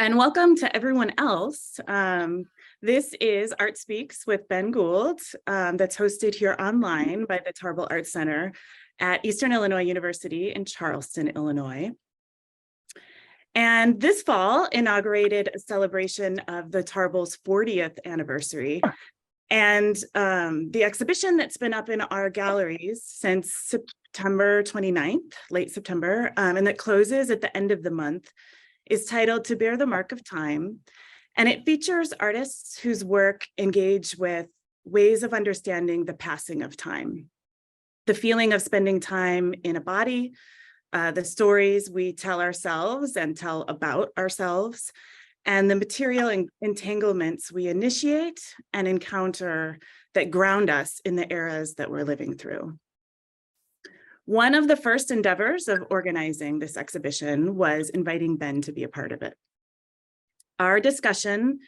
And welcome to everyone else. This is Art Speaks with Ben Gould, that's hosted here online by the Tarbell Arts Center at Eastern Illinois University in Charleston, Illinois. And this fall inaugurated a celebration of the Tarbell's 40th anniversary. And the exhibition that's been up in our galleries since September 29th, late September, and that closes at the end of the month, is titled To Bear the Mark of Time, and it features artists whose work engage with ways of understanding the passing of time, the feeling of spending time in a body, the stories we tell ourselves and tell about ourselves, and the material entanglements we initiate and encounter that ground us in the eras that we're living through. One of the first endeavors of organizing this exhibition was inviting Ben to be a part of it. Our discussion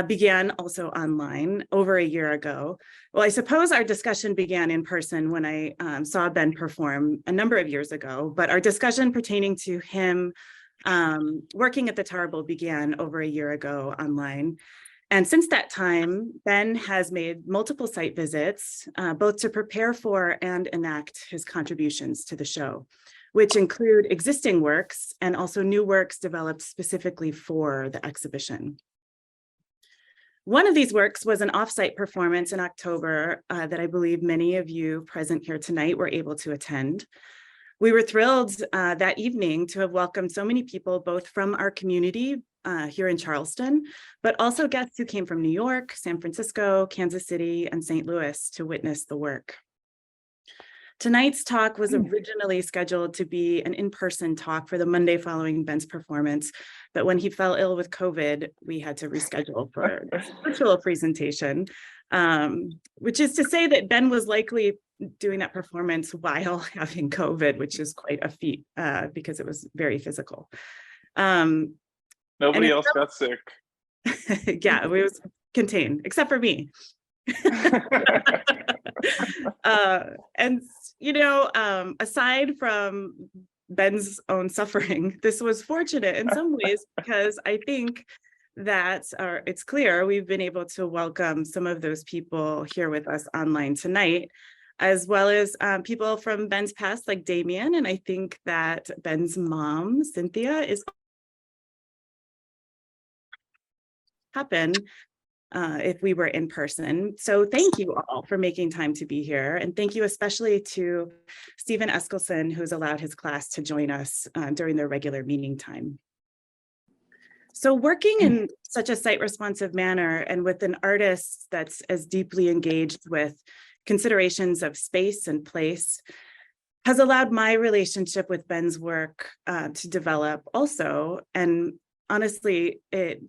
began also online over a year ago. Well, I suppose our discussion began in person when I saw Ben perform a number of years ago, but our discussion pertaining to him working at the Tarbell began over a year ago online. And since that time, Ben has made multiple site visits, both to prepare for and enact his contributions to the show, which include existing works and also new works developed specifically for the exhibition. One of these works was an offsite performance in October that I believe many of you present here tonight were able to attend. We were thrilled that evening to have welcomed so many people, both from our community here in Charleston, but also guests who came from New York, San Francisco, Kansas City, and St. Louis to witness the work. Tonight's talk was originally scheduled to be an in-person talk for the Monday following Ben's performance, but when he fell ill with COVID, we had to reschedule for this virtual presentation, which is to say that Ben was likely doing that performance while having COVID, which is quite a feat because it was very physical. Nobody else got sick. Yeah, it was contained, except for me. And, you know, aside from Ben's own suffering, this was fortunate in some ways because I think that it's clear we've been able to welcome some of those people here with us online tonight, as well as people from Ben's past like Damien. And I think that Ben's mom, Cynthia, is happen if we were in person. So thank you all for making time to be here. And thank you especially to Stephen Eskelson, who's allowed his class to join us during their regular meeting time. So working in such a site responsive manner and with an artist that's as deeply engaged with considerations of space and place has allowed my relationship with Ben's work to develop also. And honestly, it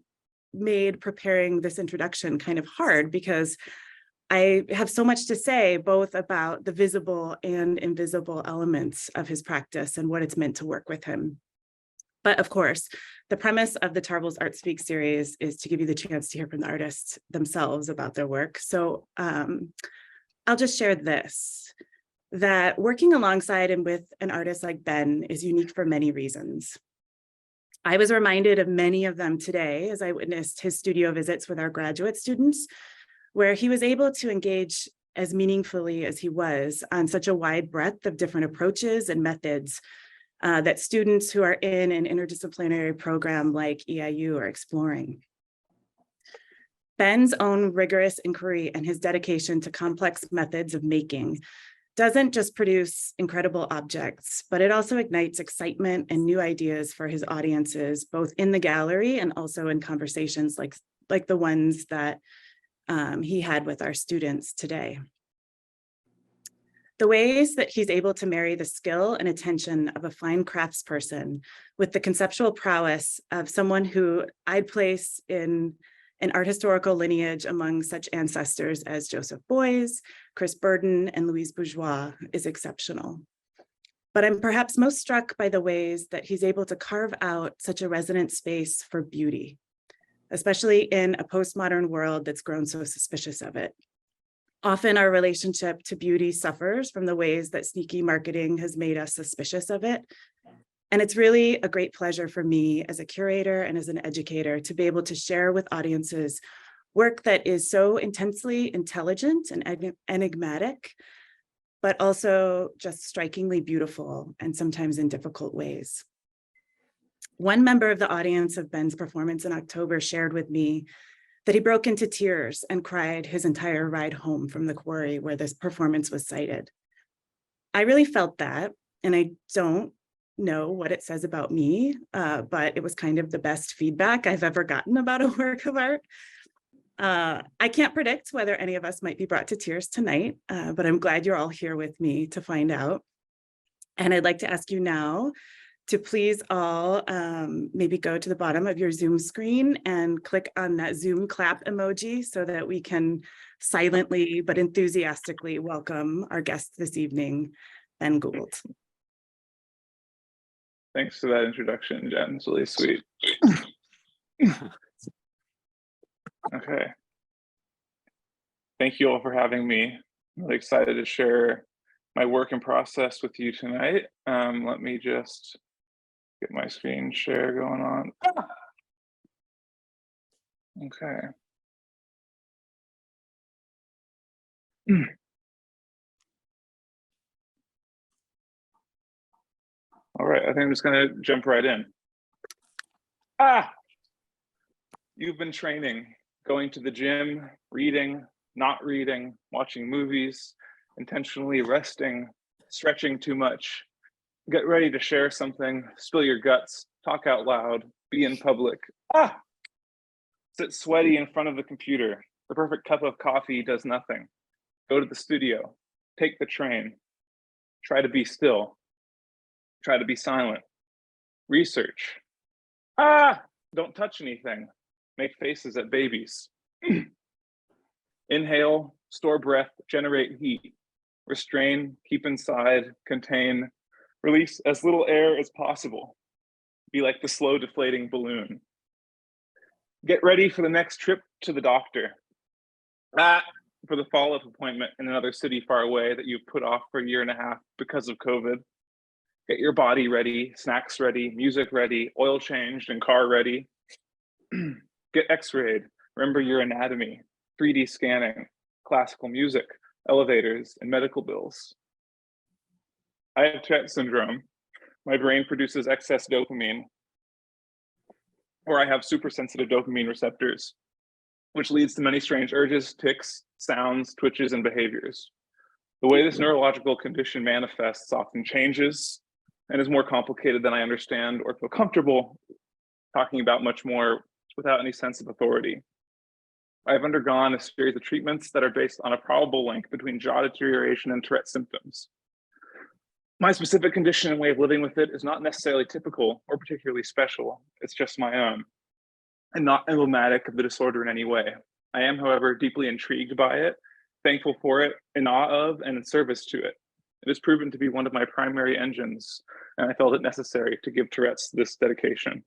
made preparing this introduction kind of hard because I have so much to say both about the visible and invisible elements of his practice and what it's meant to work with him. But of course, the premise of the Tarbell's Art Speak series is to give you the chance to hear from the artists themselves about their work. So I'll just share this, that working alongside and with an artist like Ben is unique for many reasons. I was reminded of many of them today as I witnessed his studio visits with our graduate students, where he was able to engage as meaningfully as he was on such a wide breadth of different approaches and methods that students who are in an interdisciplinary program like EIU are exploring. Ben's own rigorous inquiry and his dedication to complex methods of making doesn't just produce incredible objects, but it also ignites excitement and new ideas for his audiences, both in the gallery and also in conversations like the ones that he had with our students today. The ways that he's able to marry the skill and attention of a fine craftsperson with the conceptual prowess of someone who I'd place in an art historical lineage among such ancestors as Joseph Beuys, Chris Burden, and Louise Bourgeois is exceptional. But I'm perhaps most struck by the ways that he's able to carve out such a resonant space for beauty, especially in a postmodern world that's grown so suspicious of it. Often our relationship to beauty suffers from the ways that sneaky marketing has made us suspicious of it. And it's really a great pleasure for me as a curator and as an educator to be able to share with audiences work that is so intensely intelligent and enigmatic, but also just strikingly beautiful and sometimes in difficult ways. One member of the audience of Ben's performance in October shared with me that he broke into tears and cried his entire ride home from the quarry where this performance was cited. I really felt that, and I don't know what it says about me, but it was kind of the best feedback I've ever gotten about a work of art. I can't predict whether any of us might be brought to tears tonight, but I'm glad you're all here with me to find out. And I'd like to ask you now to please all maybe go to the bottom of your Zoom screen and click on that Zoom clap emoji so that we can silently but enthusiastically welcome our guest this evening, Ben Gould. Thanks for that introduction, Jen. It's really sweet. Okay. Thank you all for having me. I'm really excited to share my work in process with you tonight. Let me just get my screen share going on. Okay. All right, I think I'm just gonna jump right in. You've been training, going to the gym, reading, not reading, watching movies, intentionally resting, stretching too much. Get ready to share something, spill your guts, talk out loud, be in public. Sit sweaty in front of the computer. The perfect cup of coffee does nothing. Go to the studio, take the train, try to be still, try to be silent, research. Don't touch anything. Make faces at babies. Inhale, store breath, generate heat. Restrain, keep inside, contain, release as little air as possible. Be like the slow deflating balloon. Get ready for the next trip to the doctor. For the follow-up appointment in another city far away that you've put off for a year and a half because of COVID. Get your body ready, snacks ready, music ready, oil changed and car ready. Get x-rayed, remember your anatomy, 3D scanning, classical music, elevators, and medical bills. I have Tourette syndrome. My brain produces excess dopamine, or I have supersensitive dopamine receptors, which leads to many strange urges, tics, sounds, twitches, and behaviors. The way this neurological condition manifests often changes and is more complicated than I understand or feel comfortable talking about much more without any sense of authority. I've undergone a series of treatments that are based on a probable link between jaw deterioration and Tourette symptoms. My specific condition and way of living with it is not necessarily typical or particularly special. It's just my own and not emblematic of the disorder in any way. I am, however, deeply intrigued by it, thankful for it, in awe of, and in service to it. It has proven to be one of my primary engines, and I felt it necessary to give Tourette's this dedication.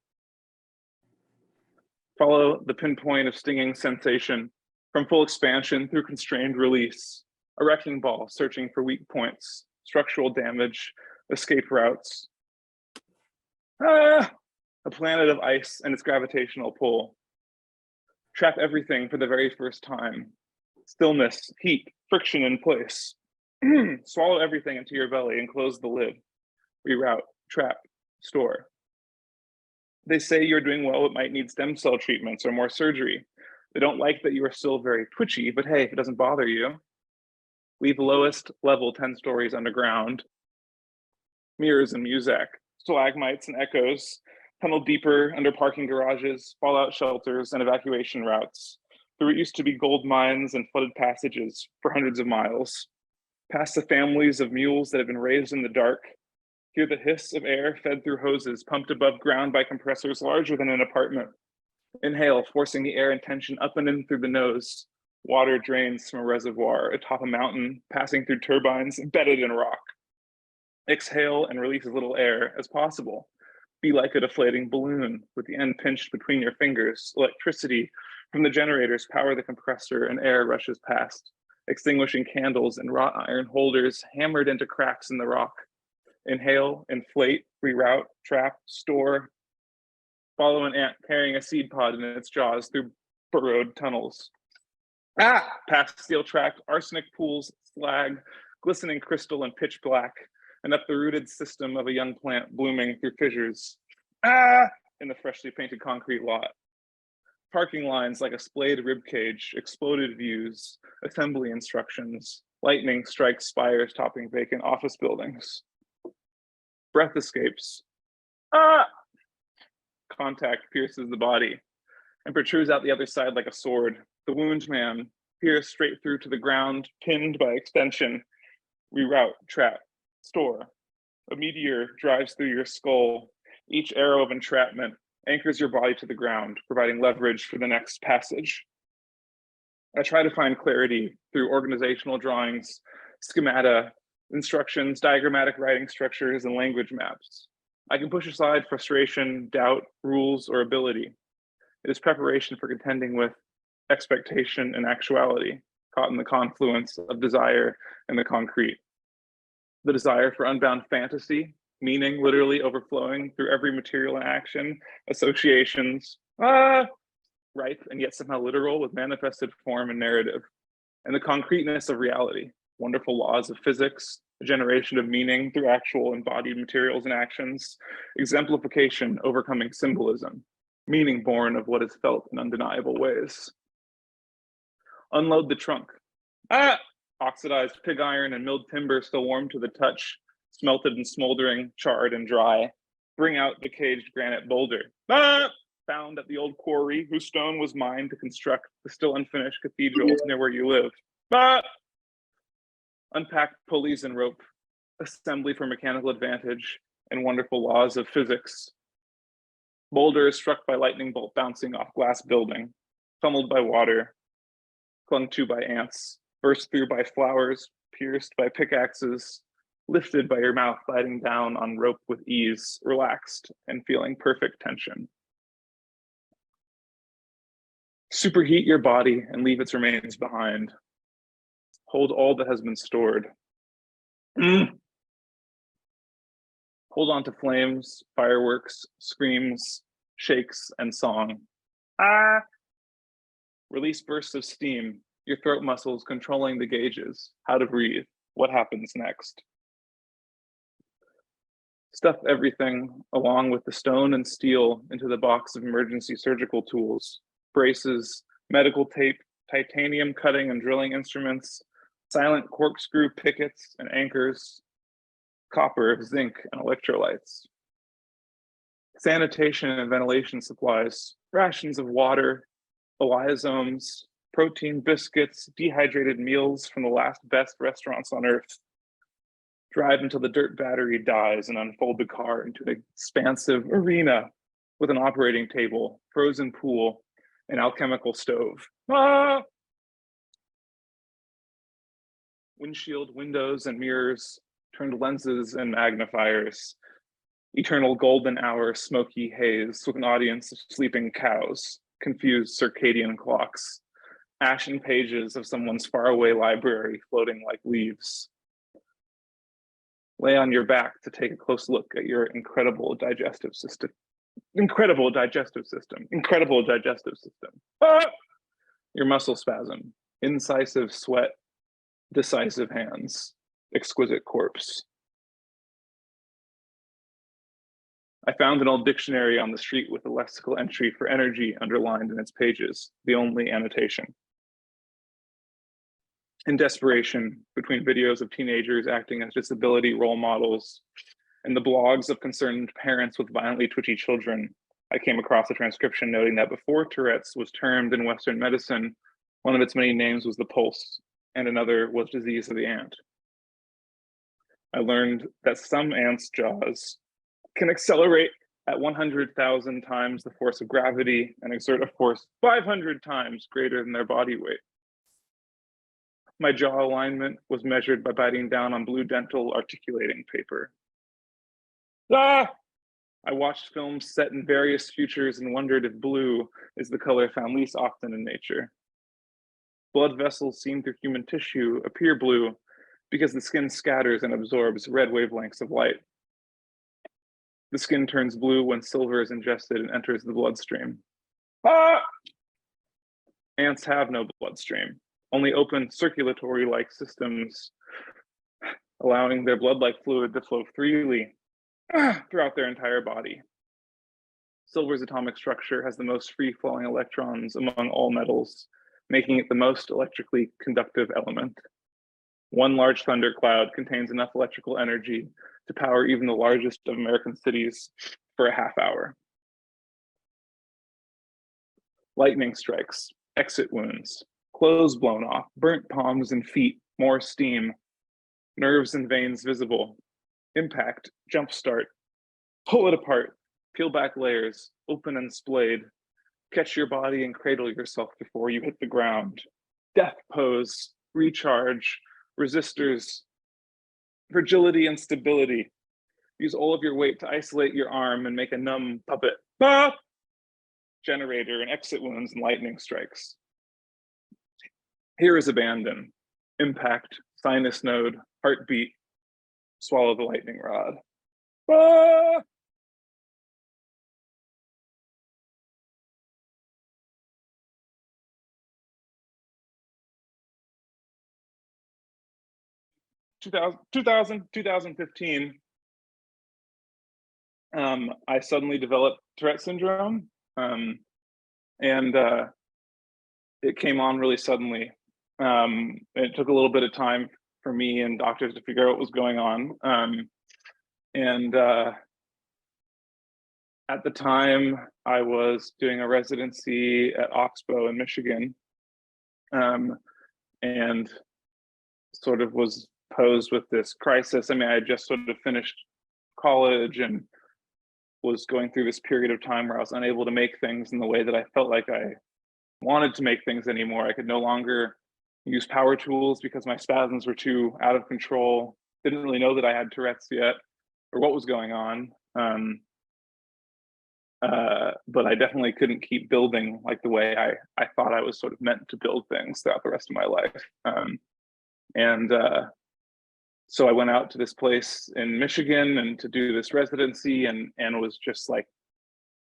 Follow the pinpoint of stinging sensation from full expansion through constrained release, a wrecking ball searching for weak points, structural damage, escape routes. A planet of ice and its gravitational pull. Trap everything for the very first time. Stillness, heat, friction in place. Swallow everything into your belly and close the lid. Reroute, trap, store. They say you're doing well, but might need stem cell treatments or more surgery. They don't like that you are still very twitchy, but hey, if it doesn't bother you, leave lowest level 10 stories underground. Mirrors and Muzak, stalagmites and echoes, tunnel deeper under parking garages, fallout shelters, and evacuation routes, through what used to be gold mines and flooded passages for hundreds of miles. Past the families of mules that have been raised in the dark, hear the hiss of air fed through hoses pumped above ground by compressors larger than an apartment. Inhale, forcing the air and tension up and in through the nose. Water drains from a reservoir atop a mountain, passing through turbines embedded in rock. Exhale and release as little air as possible. Be like a deflating balloon with the end pinched between your fingers. Electricity from the generators power the compressor and air rushes past, extinguishing candles and wrought iron holders hammered into cracks in the rock. Inhale, inflate, reroute, trap, store. Follow an ant carrying a seed pod in its jaws through burrowed tunnels. Past steel track, arsenic pools, slag, glistening crystal and pitch black, and up the rooted system of a young plant blooming through fissures. In the freshly painted concrete lot. Parking lines like a splayed ribcage, exploded views, assembly instructions, lightning strikes spires topping vacant office buildings. Breath escapes. Contact pierces the body and protrudes out the other side like a sword. The wound man pierced straight through to the ground, pinned by extension. Reroute, trap, store. A meteor drives through your skull. Each arrow of entrapment anchors your body to the ground, providing leverage for the next passage. I try to find clarity through organizational drawings, schemata, instructions, diagrammatic writing structures, and language maps. I can push aside frustration, doubt, rules, or ability. It is preparation for contending with expectation and actuality, caught in the confluence of desire and the concrete. The desire for unbound fantasy, meaning literally overflowing through every material and action, associations, ripe and yet somehow literal with manifested form and narrative, and the concreteness of reality, wonderful laws of physics, a generation of meaning through actual embodied materials and actions, exemplification overcoming symbolism, meaning born of what is felt in undeniable ways. Unload the trunk. Oxidized pig iron and milled timber still warm to the touch, smelted and smoldering, charred and dry. Bring out the caged granite boulder. Found at the old quarry whose stone was mined to construct the still unfinished cathedral near where you live. Unpack pulleys and rope, assembly for mechanical advantage, and wonderful laws of physics. Boulder is struck by lightning bolt bouncing off glass building, pummeled by water, clung to by ants, burst through by flowers, pierced by pickaxes, lifted by your mouth gliding down on rope with ease, relaxed and feeling perfect tension. Superheat your body and leave its remains behind. Hold all that has been stored. Hold on to flames, fireworks, screams, shakes, and song. Release bursts of steam, your throat muscles controlling the gauges, how to breathe, what happens next. Stuff everything along with the stone and steel into the box of emergency surgical tools, braces, medical tape, titanium cutting and drilling instruments, silent corkscrew pickets and anchors, copper, zinc, and electrolytes. Sanitation and ventilation supplies, rations of water, eliosomes, protein biscuits, dehydrated meals from the last best restaurants on earth. Drive until the dirt battery dies and unfold the car into an expansive arena with an operating table, frozen pool, and alchemical stove. Windshield, windows, and mirrors, turned lenses and magnifiers. Eternal golden hour smoky haze with an audience of sleeping cows, confused circadian clocks, ashen pages of someone's faraway library floating like leaves. Lay on your back to take a close look at your incredible digestive system. Incredible digestive system. Incredible digestive system. Your muscle spasm, incisive sweat, decisive hands, exquisite corpse. I found an old dictionary on the street with a lexical entry for energy underlined in its pages, the only annotation. In desperation, between videos of teenagers acting as disability role models and the blogs of concerned parents with violently twitchy children, I came across a transcription noting that before Tourette's was termed in Western medicine, one of its many names was the pulse, and another was disease of the ant. I learned that some ants' jaws can accelerate at 100,000 times the force of gravity and exert a force 500 times greater than their body weight. My jaw alignment was measured by biting down on blue dental articulating paper. I watched films set in various futures and wondered if blue is the color found least often in nature. Blood vessels seen through human tissue appear blue because the skin scatters and absorbs red wavelengths of light, The skin turns blue when silver is ingested and enters the bloodstream. Ah! Ants have no bloodstream, only open circulatory-like systems, allowing their blood-like fluid to flow freely throughout their entire body. Silver's atomic structure has the most free-flowing electrons among all metals, making it the most electrically conductive element. One large thundercloud contains enough electrical energy to power even the largest of American cities for a half hour. Lightning strikes, exit wounds, clothes blown off, burnt palms and feet, more steam, nerves and veins visible, impact, jumpstart, pull it apart, peel back layers, open and splayed, catch your body and cradle yourself before you hit the ground, death pose, recharge, resistors, fragility and stability. Use all of your weight to isolate your arm and make a numb puppet. Ah! Generator and exit wounds and lightning strikes. Here is abandon, impact, sinus node, heartbeat, swallow the lightning rod. Ah! (2000, 2015), I suddenly developed Tourette syndrome, and it came on really suddenly. It took a little bit of time for me and doctors to figure out what was going on. And at the time, I was doing a residency at Oxbow in Michigan, and sort of was posed with this crisis. I mean, I had just sort of finished college and was going through this period of time where I was unable to make things in the way that I felt like I wanted to make things anymore. I could no longer use power tools because my spasms were too out of control. Didn't really know that I had Tourette's yet or what was going on. But I definitely couldn't keep building like the way I thought I was sort of meant to build things throughout the rest of my life. So I went out to this place in Michigan and to do this residency and was just like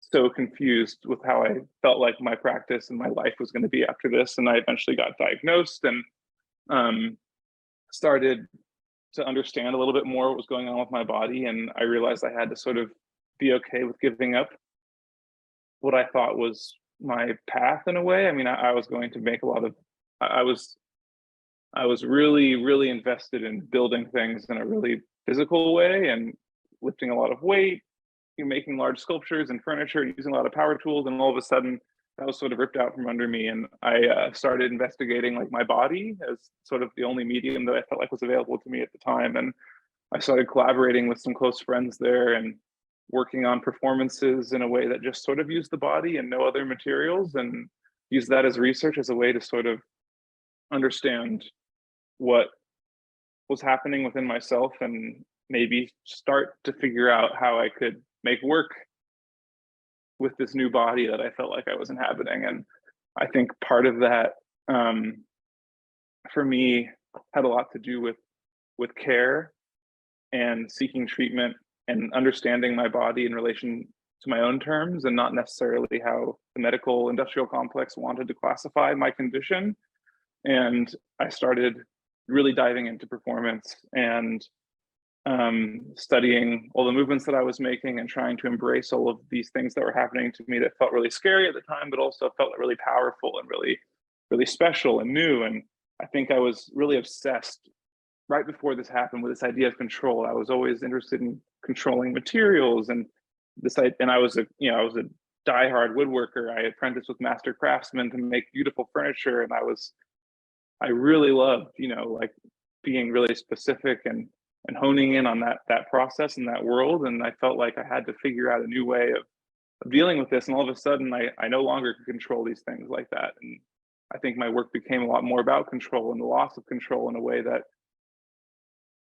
so confused with how I felt like my practice and my life was going to be after this. And I eventually got diagnosed and started to understand a little bit more what was going on with my body. And I realized I had to sort of be okay with giving up what I thought was my path in a way. I mean, I was going to make a lot of, I was really, really invested in building things in a really physical way and lifting a lot of weight, making large sculptures and furniture, using a lot of power tools. And all of a sudden that was sort of ripped out from under me. And I started investigating like my body as sort of the only medium that I felt like was available to me at the time. And I started collaborating with some close friends there and working on performances in a way that just sort of used the body and no other materials, and used that as research as a way to sort of understand what was happening within myself and maybe start to figure out how I could make work with this new body that I felt like I was inhabiting. And I think part of that for me had a lot to do with care and seeking treatment and understanding my body in relation to my own terms and not necessarily how the medical industrial complex wanted to classify my condition. And I started really diving into performance and studying all the movements that I was making and trying to embrace all of these things that were happening to me that felt really scary at the time, but also felt really powerful and really, really special and new. And I think I was really obsessed right before this happened with this idea of control. I was always interested in controlling materials and I was a diehard woodworker. I apprenticed with master craftsmen to make beautiful furniture. And I really loved, like being really specific and honing in on that process and that world. And I felt like I had to figure out a new way of dealing with this. And all of a sudden I no longer could control these things like that. And I think my work became a lot more about control and the loss of control in a way that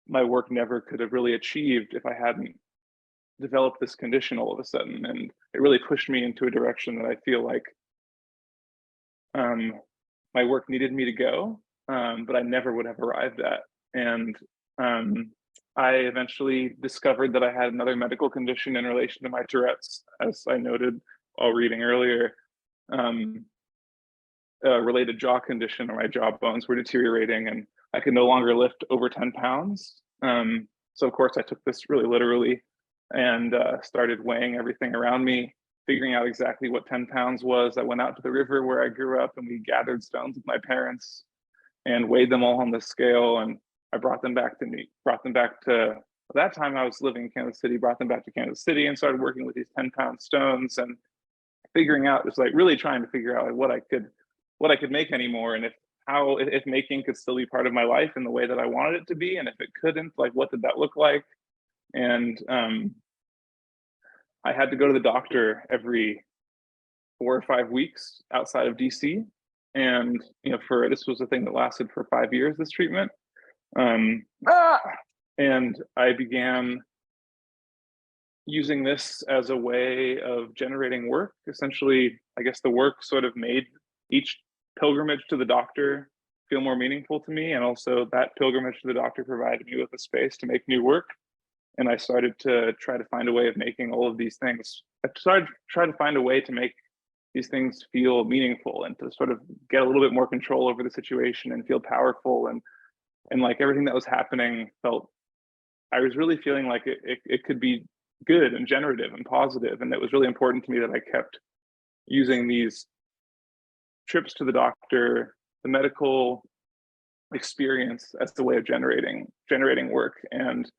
my work never could have really achieved if I hadn't developed this condition all of a sudden. And it really pushed me into a direction that I feel like my work needed me to go, but I never would have arrived at. And I eventually discovered that I had another medical condition in relation to my Tourette's, as I noted while reading earlier. A related jaw condition, or my jaw bones were deteriorating, and I could no longer lift over 10 pounds. So of course I took this really literally and started weighing everything around me, figuring out exactly what 10 pounds was. I went out to the river where I grew up and we gathered stones with my parents and weighed them all on the scale. And I brought them back to at that time I was living in Kansas City, brought them back to Kansas City and started working with these 10-pound stones and figuring out, just like really trying to figure out like what I could make anymore, and if making could still be part of my life in the way that I wanted it to be, and if it couldn't, like what did that look like? And I had to go to the doctor every 4 or 5 weeks outside of DC, and this was a thing that lasted for 5 years. This treatment, and I began using this as a way of generating work. Essentially, I guess the work sort of made each pilgrimage to the doctor feel more meaningful to me, and also that pilgrimage to the doctor provided me with a space to make new work. And I started to try to find a way of making all of these things. I started to try to find a way to make these things feel meaningful and to sort of get a little bit more control over the situation and feel powerful, and like everything that was happening I was really feeling like it could be good and generative and positive, and it was really important to me that I kept using these trips to the doctor, the medical experience, as the way of generating work. And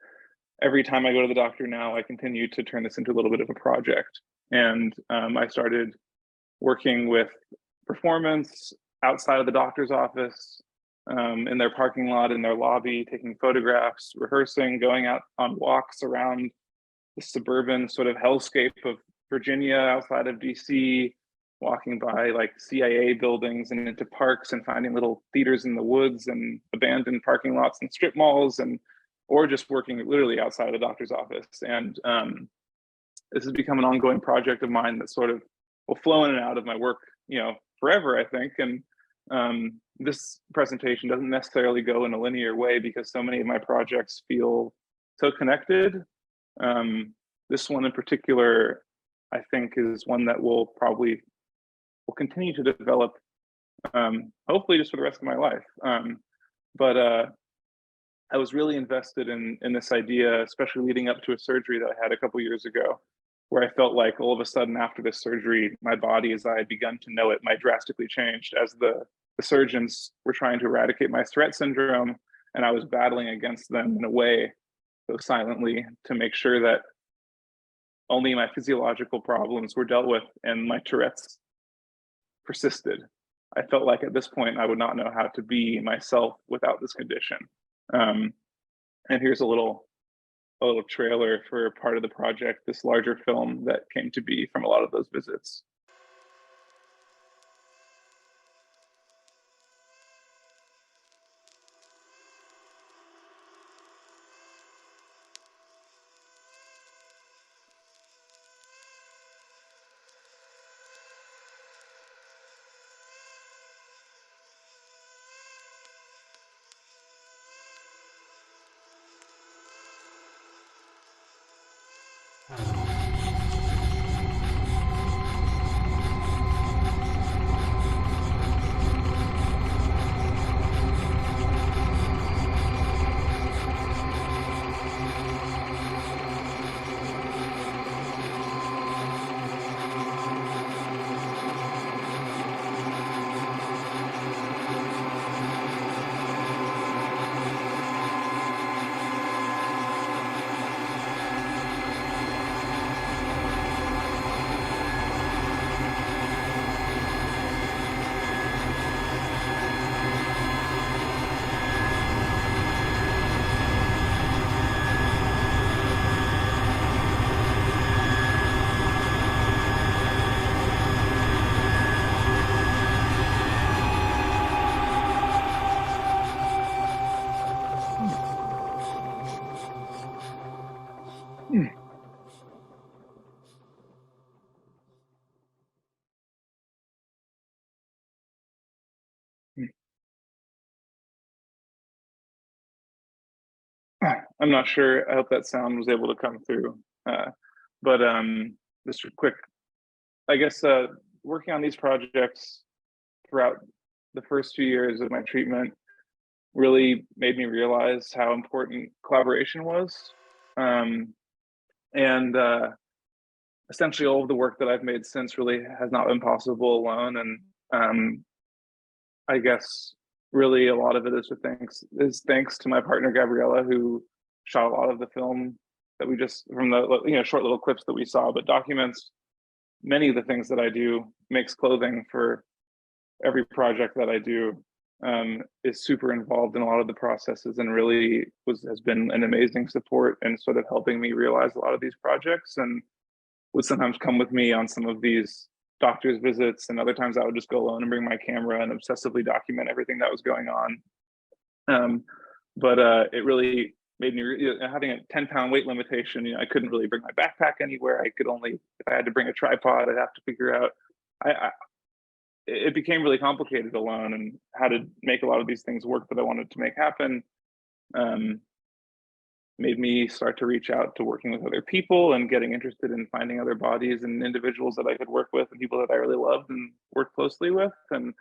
every time I go to the doctor now, I continue to turn this into a little bit of a project. And I started working with performance outside of the doctor's office, in their parking lot, in their lobby, taking photographs, rehearsing, going out on walks around the suburban sort of hellscape of Virginia outside of DC, walking by like CIA buildings and into parks and finding little theaters in the woods and abandoned parking lots and strip malls, or just working literally outside of the doctor's office. And this has become an ongoing project of mine that sort of will flow in and out of my work, forever, I think. And this presentation doesn't necessarily go in a linear way because so many of my projects feel so connected. This one in particular, I think, is one that will continue to develop, hopefully just for the rest of my life. But I was really invested in this idea, especially leading up to a surgery that I had a couple years ago, where I felt like all of a sudden after this surgery, my body, as I had begun to know it, might drastically changed as the surgeons were trying to eradicate my Tourette syndrome, and I was battling against them in a way, so silently, to make sure that only my physiological problems were dealt with and my Tourette's persisted. I felt like at this point I would not know how to be myself without this condition. And here's a little trailer for part of the project, this larger film that came to be from a lot of those visits. I'm not sure. I hope that sound was able to come through. But just a quick, I guess, working on these projects throughout the first 2 years of my treatment really made me realize how important collaboration was. And essentially all of the work that I've made since really has not been possible alone. And I guess really a lot of it is thanks to my partner Gabriella, who shot a lot of the film that we just from the short little clips that we saw, but documents many of the things that I do, makes clothing for every project that I do, is super involved in a lot of the processes, and really has been an amazing support and sort of helping me realize a lot of these projects, and would sometimes come with me on some of these doctor's visits, and other times I would just go alone and bring my camera and obsessively document everything that was going on. But it really made me, having a 10-pound weight limitation, I couldn't really bring my backpack anywhere. I could only, if I had to bring a tripod, I'd have to figure out, it became really complicated alone, and how to make a lot of these things work that I wanted to make happen made me start to reach out to working with other people and getting interested in finding other bodies and individuals that I could work with and people that I really loved and worked closely with. And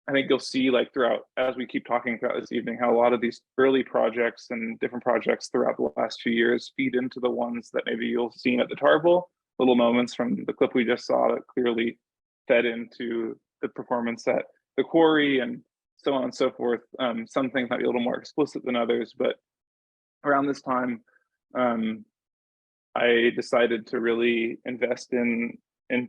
I think you'll see, like, throughout, as we keep talking throughout this evening, how a lot of these early projects and different projects throughout the last 2 years feed into the ones that maybe you'll see at the Tarbell. Little moments from the clip we just saw that clearly fed into the performance at the Quarry, and so on and so forth. Some things might be a little more explicit than others, but around this time, I decided to really invest in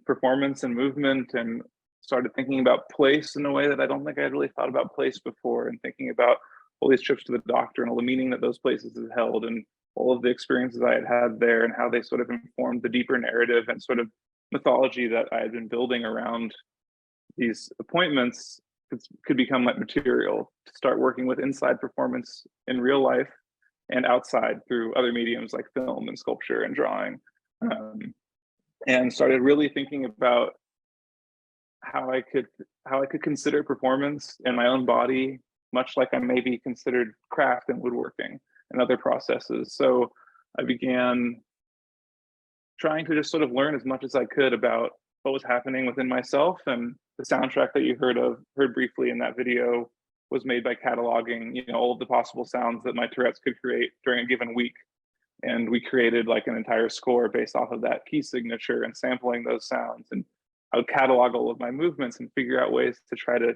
performance and movement, and started thinking about place in a way that I don't think I'd really thought about place before, and thinking about all these trips to the doctor and all the meaning that those places have held, and all of the experiences I had had there, and how they sort of informed the deeper narrative and sort of mythology that I had been building around these appointments could become like material to start working with inside performance in real life and outside through other mediums like film and sculpture and drawing. And started really thinking about how I could consider performance in my own body, much like I maybe considered craft and woodworking and other processes. So I began trying to just sort of learn as much as I could about what was happening within myself. And the soundtrack that you heard briefly in that video was made by cataloging, all of the possible sounds that my Tourette's could create during a given week. And we created like an entire score based off of that key signature and sampling those sounds. And I would catalog all of my movements and figure out ways to try to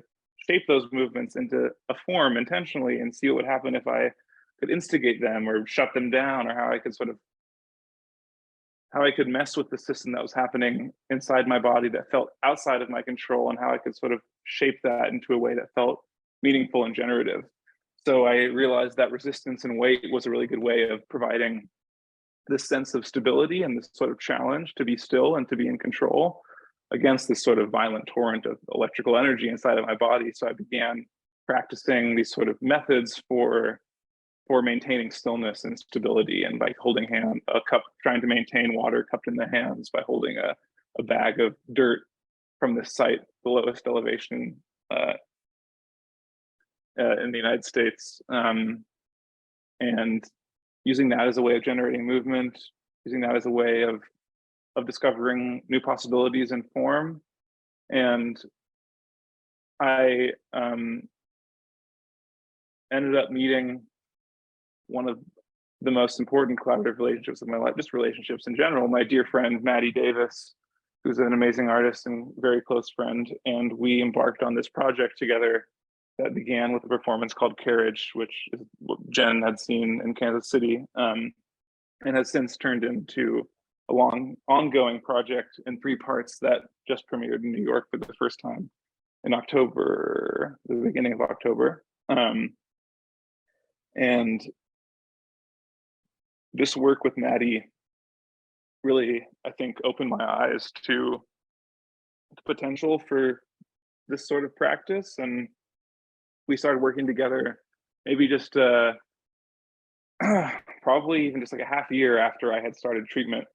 shape those movements into a form intentionally, and see what would happen if I could instigate them or shut them down, or how I could mess with the system that was happening inside my body that felt outside of my control, and how I could sort of shape that into a way that felt meaningful and generative. So I realized that resistance and weight was a really good way of providing this sense of stability and this sort of challenge to be still and to be in control against this sort of violent torrent of electrical energy inside of my body. So I began practicing these sort of methods for maintaining stillness and stability, and by holding a cup, trying to maintain water cupped in the hands by holding a bag of dirt from this site, the lowest elevation in the United States, and using that as a way of generating movement, using that as a way of discovering new possibilities in form. And I ended up meeting one of the most important collaborative relationships of my life, just relationships in general, my dear friend, Maddie Davis, who's an amazing artist and very close friend. And we embarked on this project together that began with a performance called Carriage, which is what Jen had seen in Kansas City, and has since turned into a long ongoing project in 3 parts that just premiered in New York for the first time in October, the beginning of October. And this work with Maddie really, I think, opened my eyes to the potential for this sort of practice. And we started working together maybe just probably even just like a half year after I had started treatment.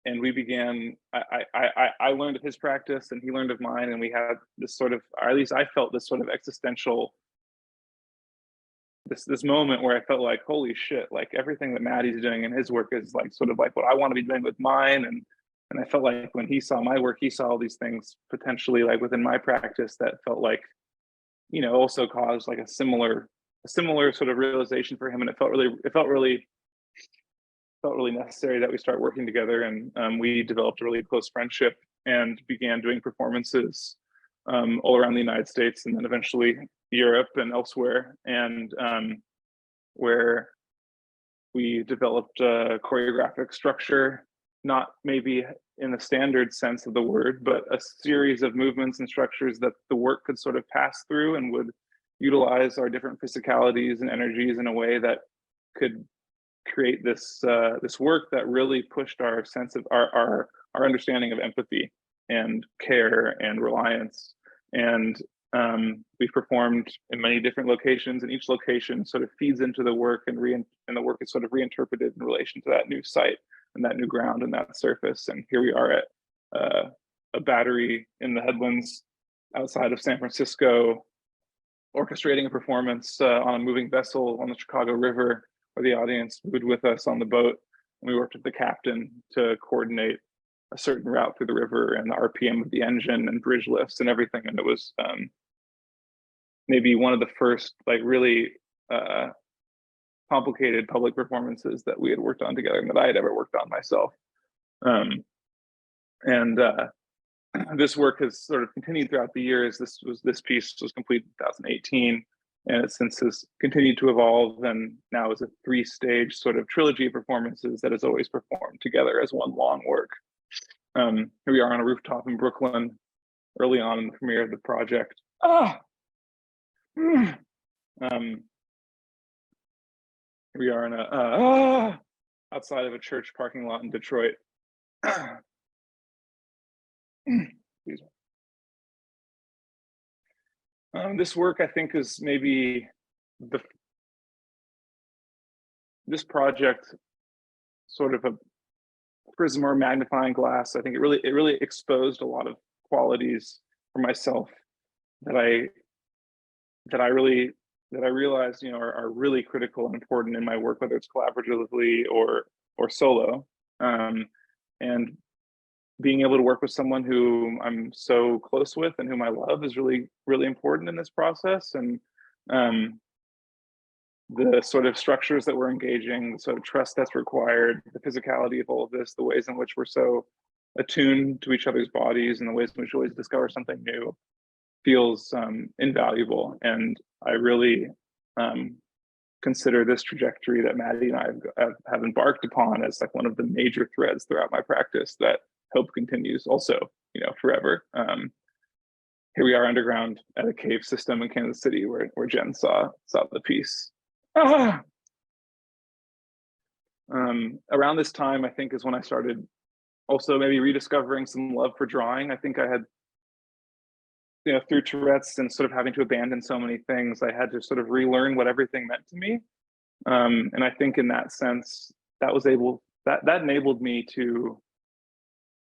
And we began, I learned of his practice and he learned of mine, and we had this sort of, or at least I felt this sort of existential this moment where I felt like, holy shit, like everything that Maddie's doing in his work is like sort of like what I want to be doing with mine. And I felt like when he saw my work, he saw all these things potentially like within my practice that felt like, also caused like a similar sort of realization for him. And it felt really necessary that we start working together. And we developed a really close friendship and began doing performances all around the United States and then eventually Europe and elsewhere. And where we developed a choreographic structure, not maybe in the standard sense of the word, but a series of movements and structures that the work could sort of pass through and would utilize our different physicalities and energies in a way that could create this work that really pushed our sense of our understanding of empathy and care and reliance. And we've performed in many different locations, and each location sort of feeds into the work, and the work is sort of reinterpreted in relation to that new site and that new ground and that surface. And here we are at a battery in the headlands outside of San Francisco, orchestrating a performance on a moving vessel on the Chicago River, where the audience moved with us on the boat, and we worked with the captain to coordinate a certain route through the river and the RPM of the engine and bridge lifts and everything. And it was maybe one of the first like really complicated public performances that we had worked on together and that I had ever worked on myself. This work has sort of continued throughout the years. This piece was completed in 2018, and it since has continued to evolve, and now is a 3-stage sort of trilogy of performances that is always performed together as one long work. Here we are on a rooftop in Brooklyn, early on in the premiere of the project. Here we are in outside of a church parking lot in Detroit. This work, I think, is maybe this project sort of a prism or magnifying glass. I think it really exposed a lot of qualities for myself that I realized, are really critical and important in my work, whether it's collaboratively or solo. And being able to work with someone who I'm so close with and whom I love is really, really important in this process. And the sort of structures that we're engaging, the sort of trust that's required, the physicality of all of this, the ways in which we're so attuned to each other's bodies, and the ways in which we always discover something new feels invaluable. And I really consider this trajectory that Maddie and I have embarked upon as like one of the major threads throughout my practice that hope continues also, forever. Here we are underground at a cave system in Kansas City where Jen saw the piece. Around this time, I think, is when I started also maybe rediscovering some love for drawing. I think I had, through Tourette's and sort of having to abandon so many things, I had to sort of relearn what everything meant to me. And I think in that sense, that enabled me to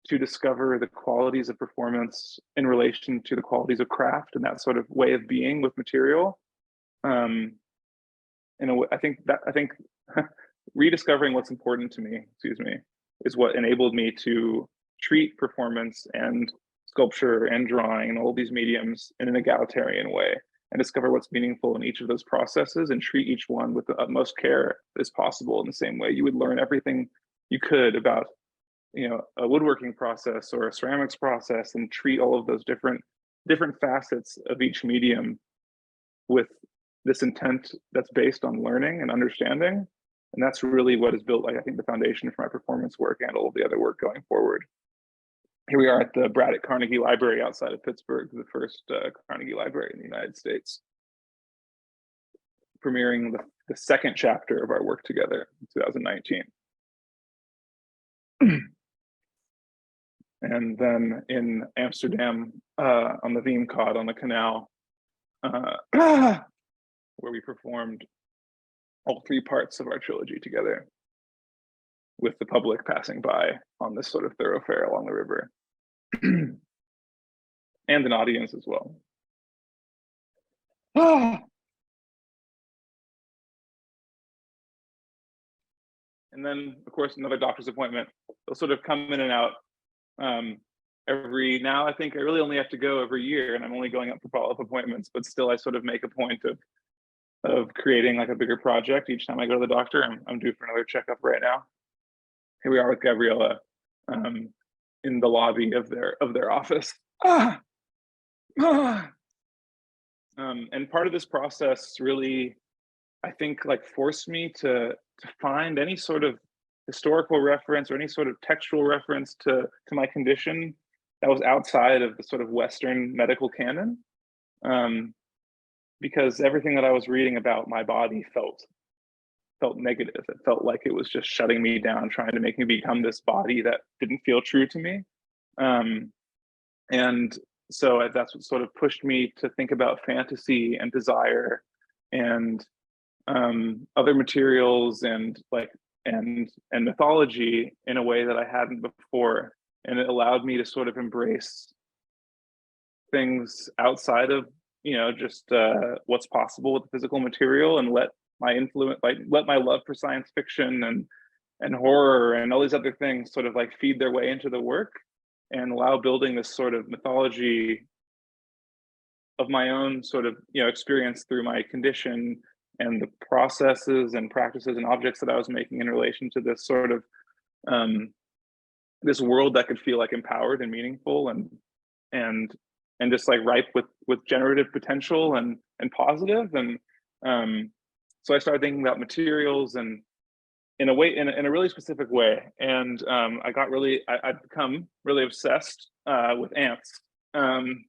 discover the qualities of performance in relation to the qualities of craft and that sort of way of being with material. In a way, I think rediscovering what's important to me, is what enabled me to treat performance and sculpture and drawing and all these mediums in an egalitarian way, and discover what's meaningful in each of those processes and treat each one with the utmost care as possible in the same way you would learn everything you could about a woodworking process or a ceramics process, and treat all of those different facets of each medium with this intent that's based on learning and understanding. And that's really what has built, I think, the foundation for my performance work and all of the other work going forward. Here we are at the Braddock Carnegie Library outside of Pittsburgh, the first Carnegie Library in the United States, premiering the second chapter of our work together in 2019. And then in Amsterdam, on the Veemkade, on the canal, where we performed all 3 parts of our trilogy together, with the public passing by on this sort of thoroughfare along the river, and an audience as well. And then, of course, another doctor's appointment. They'll sort of come in and out now I think I really only have to go every year, and I'm only going up for follow-up appointments, but still I sort of make a point of creating like a bigger project each time I go to the doctor. I'm due for another checkup right now. Here we are with Gabriella in the lobby of their office. And part of this process really, I think, like forced me to find any sort of historical reference or any sort of textual reference to my condition that was outside of the sort of Western medical canon. Because everything that I was reading about my body felt negative. It felt like it was just shutting me down, trying to make me become this body that didn't feel true to me. And so that's what sort of pushed me to think about fantasy and desire and other materials and mythology in a way that I hadn't before. And it allowed me to sort of embrace things outside of, just what's possible with the physical material, and let my love for science fiction and horror and all these other things sort of like feed their way into the work, and allow building this sort of mythology of my own sort of experience through my condition and the processes and practices and objects that I was making in relation to this sort of this world that could feel like empowered and meaningful and just like ripe with generative potential and positive. And so I started thinking about materials and in a really specific way. And I've become really obsessed with ants. And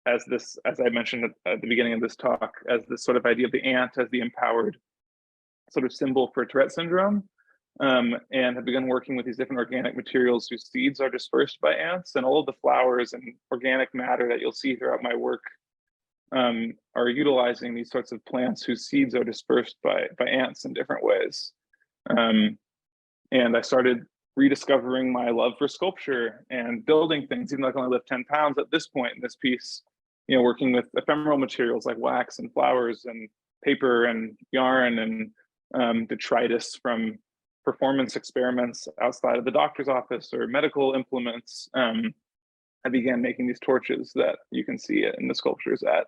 as I mentioned at the beginning of this talk, as this sort of idea of the ant as the empowered sort of symbol for Tourette syndrome, and have begun working with these different organic materials whose seeds are dispersed by ants. And all of the flowers and organic matter that you'll see throughout my work are utilizing these sorts of plants whose seeds are dispersed by ants in different ways. And I started rediscovering my love for sculpture and building things, even though I can only lift 10 pounds at this point in this piece, working with ephemeral materials like wax and flowers and paper and yarn and detritus from performance experiments outside of the doctor's office or medical implements. I began making these torches that you can see in the sculptures at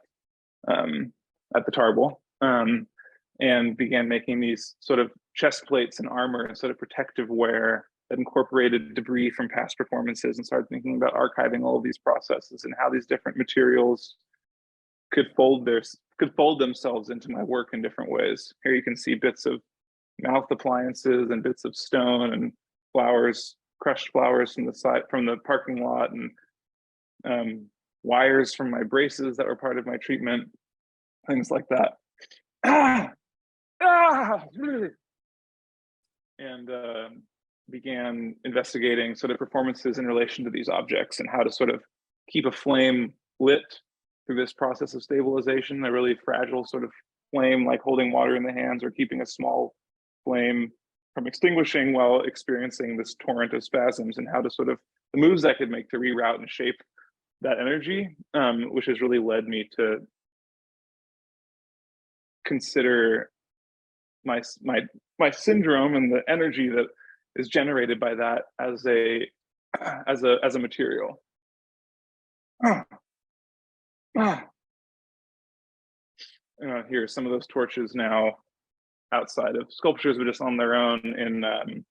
the Tarbell, and began making these sort of chest plates and armor and sort of protective wear that incorporated debris from past performances, and started thinking about archiving all of these processes and how these different materials could fold themselves into my work in different ways. Here you can see bits of mouth appliances and bits of stone and flowers, crushed flowers from the parking lot, and wires from my braces that were part of my treatment, things like that. And began investigating sort of performances in relation to these objects and how to sort of keep a flame lit through this process of stabilization, a really fragile sort of flame, like holding water in the hands or keeping a small flame from extinguishing while experiencing this torrent of spasms, and how to sort of the moves I could make to reroute and shape that energy, which has really led me to consider my syndrome and the energy that is generated by that as a material. Here are some of those torches now outside of sculptures, but just on their own in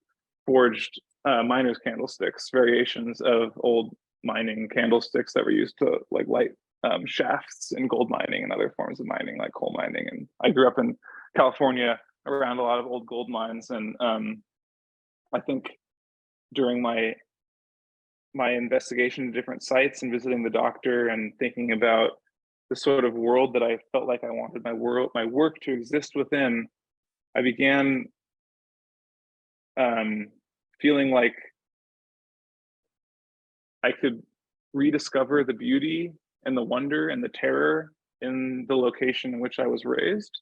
forged miners' candlesticks, variations of old mining candlesticks that were used to like light shafts in gold mining and other forms of mining like coal mining. And I grew up in California around a lot of old gold mines, and I think during my investigation to different sites and visiting the doctor and thinking about the sort of world that I felt like I wanted my work to exist within, I began feeling like I could rediscover the beauty and the wonder and the terror in the location in which I was raised.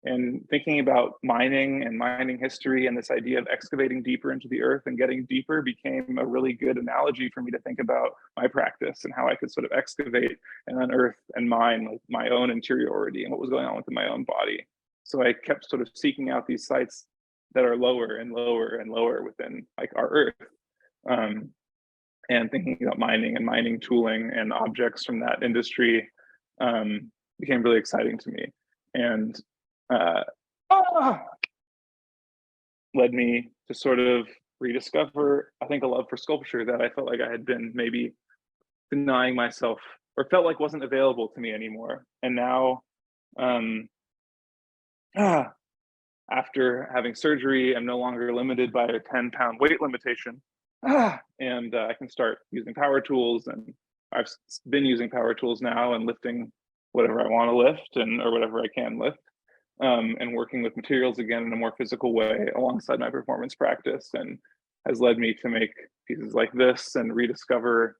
And thinking about mining and mining history and this idea of excavating deeper into the earth and getting deeper became a really good analogy for me to think about my practice and how I could sort of excavate and unearth and mine like my own interiority and what was going on within my own body. So I kept sort of seeking out these sites that are lower and lower and lower within like our Earth, and thinking about mining and mining tooling and objects from that industry became really exciting to me, and led me to sort of rediscover, I think, a love for sculpture that I felt like I had been maybe denying myself or felt like wasn't available to me anymore. And now, after having surgery, I'm no longer limited by a 10-pound weight limitation. And I can start using power tools, and I've been using power tools now and lifting whatever I want to lift or whatever I can lift, and working with materials again in a more physical way alongside my performance practice, and has led me to make pieces like this and rediscover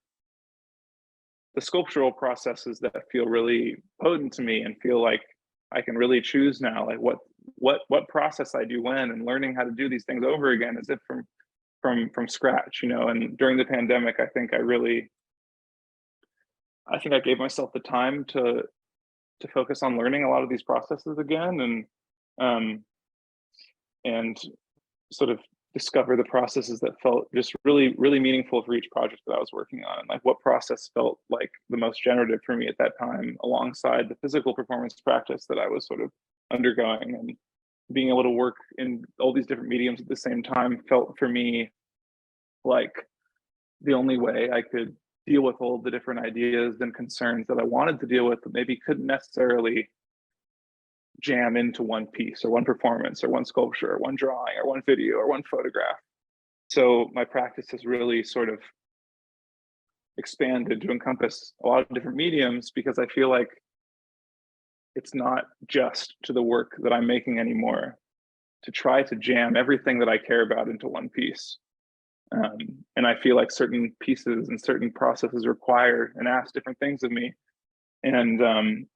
the sculptural processes that feel really potent to me and feel like I can really choose now, like what process I do when, and learning how to do these things over again as if from scratch, you know. And during the pandemic, I think I gave myself the time to focus on learning a lot of these processes again, and sort of discover the processes that felt just really, really meaningful for each project that I was working on. Like what process felt like the most generative for me at that time, alongside the physical performance practice that I was sort of undergoing. And being able to work in all these different mediums at the same time felt for me like the only way I could deal with all the different ideas and concerns that I wanted to deal with, but maybe couldn't necessarily jam into one piece or one performance or one sculpture or one drawing or one video or one photograph. So my practice has really sort of expanded to encompass a lot of different mediums, because I feel like it's not just to the work that I'm making anymore to try to jam everything that I care about into one piece. And I feel like certain pieces and certain processes require and ask different things of me. And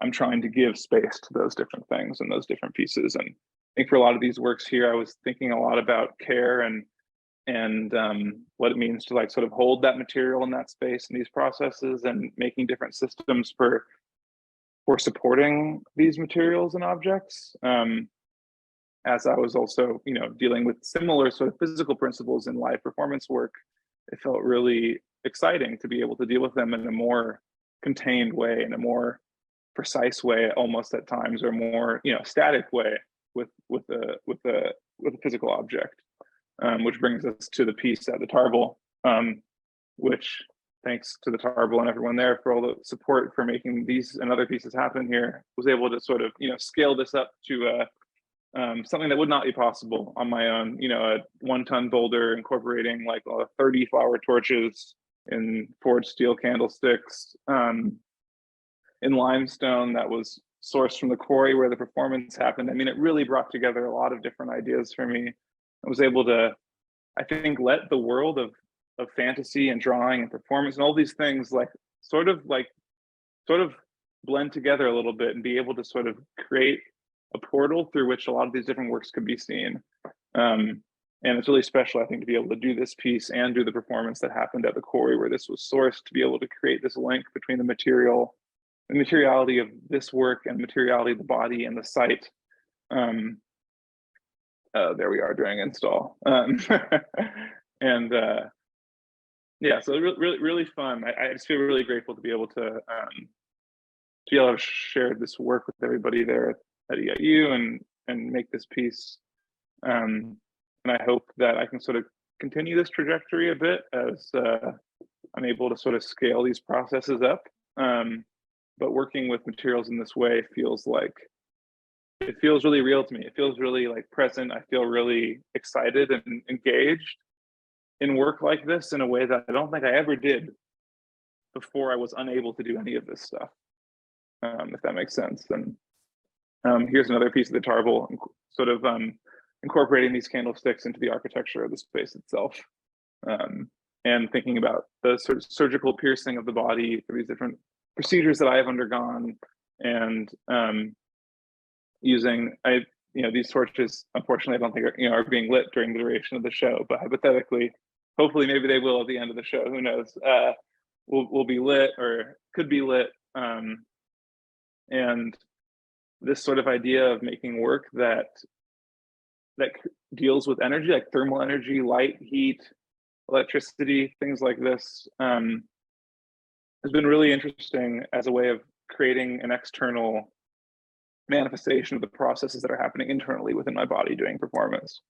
I'm trying to give space to those different things and those different pieces. And I think for a lot of these works here, I was thinking a lot about care and what it means to like sort of hold that material in that space in these processes, and making different systems for supporting these materials and objects. As I was also, you know, dealing with similar sort of physical principles in live performance work, it felt really exciting to be able to deal with them in a more contained way, in a more precise way, almost at times, or more, you know, static way with a physical object. Which brings us to the piece at the Tarbell, which, thanks to the Tarbell and everyone there for all the support for making these and other pieces happen here, was able to sort of, you know, scale this up to something that would not be possible on my own. You know, a 1-ton boulder incorporating like 30 flower torches in forged steel candlesticks, in limestone that was sourced from the quarry where the performance happened. I mean, it really brought together a lot of different ideas for me. I was able to, I think, let the world of fantasy and drawing and performance and all these things sort of blend together a little bit, and be able to sort of create a portal through which a lot of these different works could be seen. And it's really special, I think, to be able to do this piece and do the performance that happened at the quarry where this was sourced, to be able to create this link between the materiality of this work and materiality of the body and the site. There we are during install. And yeah, so really fun. I just feel really grateful to be able to have shared this work with everybody there at EIU and make this piece. And I hope that I can sort of continue this trajectory a bit as I'm able to sort of scale these processes up. But working with materials in this way feels really real to me. It feels really like present. I feel really excited and engaged in work like this in a way that I don't think I ever did before I was unable to do any of this stuff, if that makes sense. And here's another piece of the Tarbell, sort of incorporating these candlesticks into the architecture of the space itself, and thinking about the sort of surgical piercing of the body through these different procedures that I have undergone, and using these torches. Unfortunately, I don't think are being lit during the duration of the show, but hypothetically, hopefully, maybe they will at the end of the show. Who knows? Will be lit or could be lit, and this sort of idea of making work that deals with energy, like thermal energy, light, heat, electricity, things like this, has been really interesting as a way of creating an external manifestation of the processes that are happening internally within my body during performance.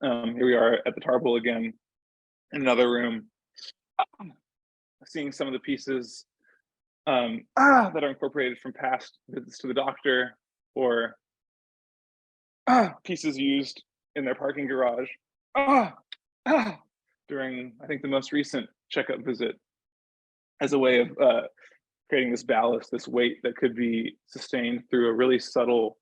Here we are at the Tarbell again, in another room, seeing some of the pieces that are incorporated from past visits to the doctor, or pieces used in their parking garage during, I think, the most recent checkup visit, as a way of creating this ballast, this weight that could be sustained through a really subtle,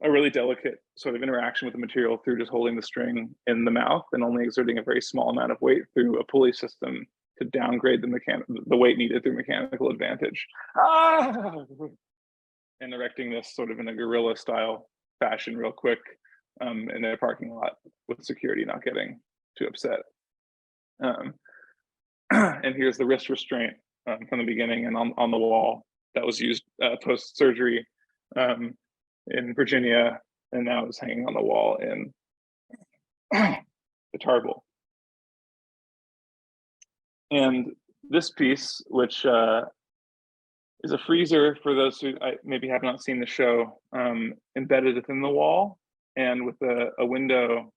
a really delicate sort of interaction with the material through just holding the string in the mouth and only exerting a very small amount of weight through a pulley system to downgrade the weight needed through mechanical advantage. And erecting this sort of in a guerrilla style fashion real quick in their parking lot, with security not getting too upset. And here's the wrist restraint from the beginning and on the wall that was used post-surgery in Virginia, and now is hanging on the wall in the Tarbell. And this piece, which is a freezer, for those who maybe have not seen the show, embedded within the wall, and with a window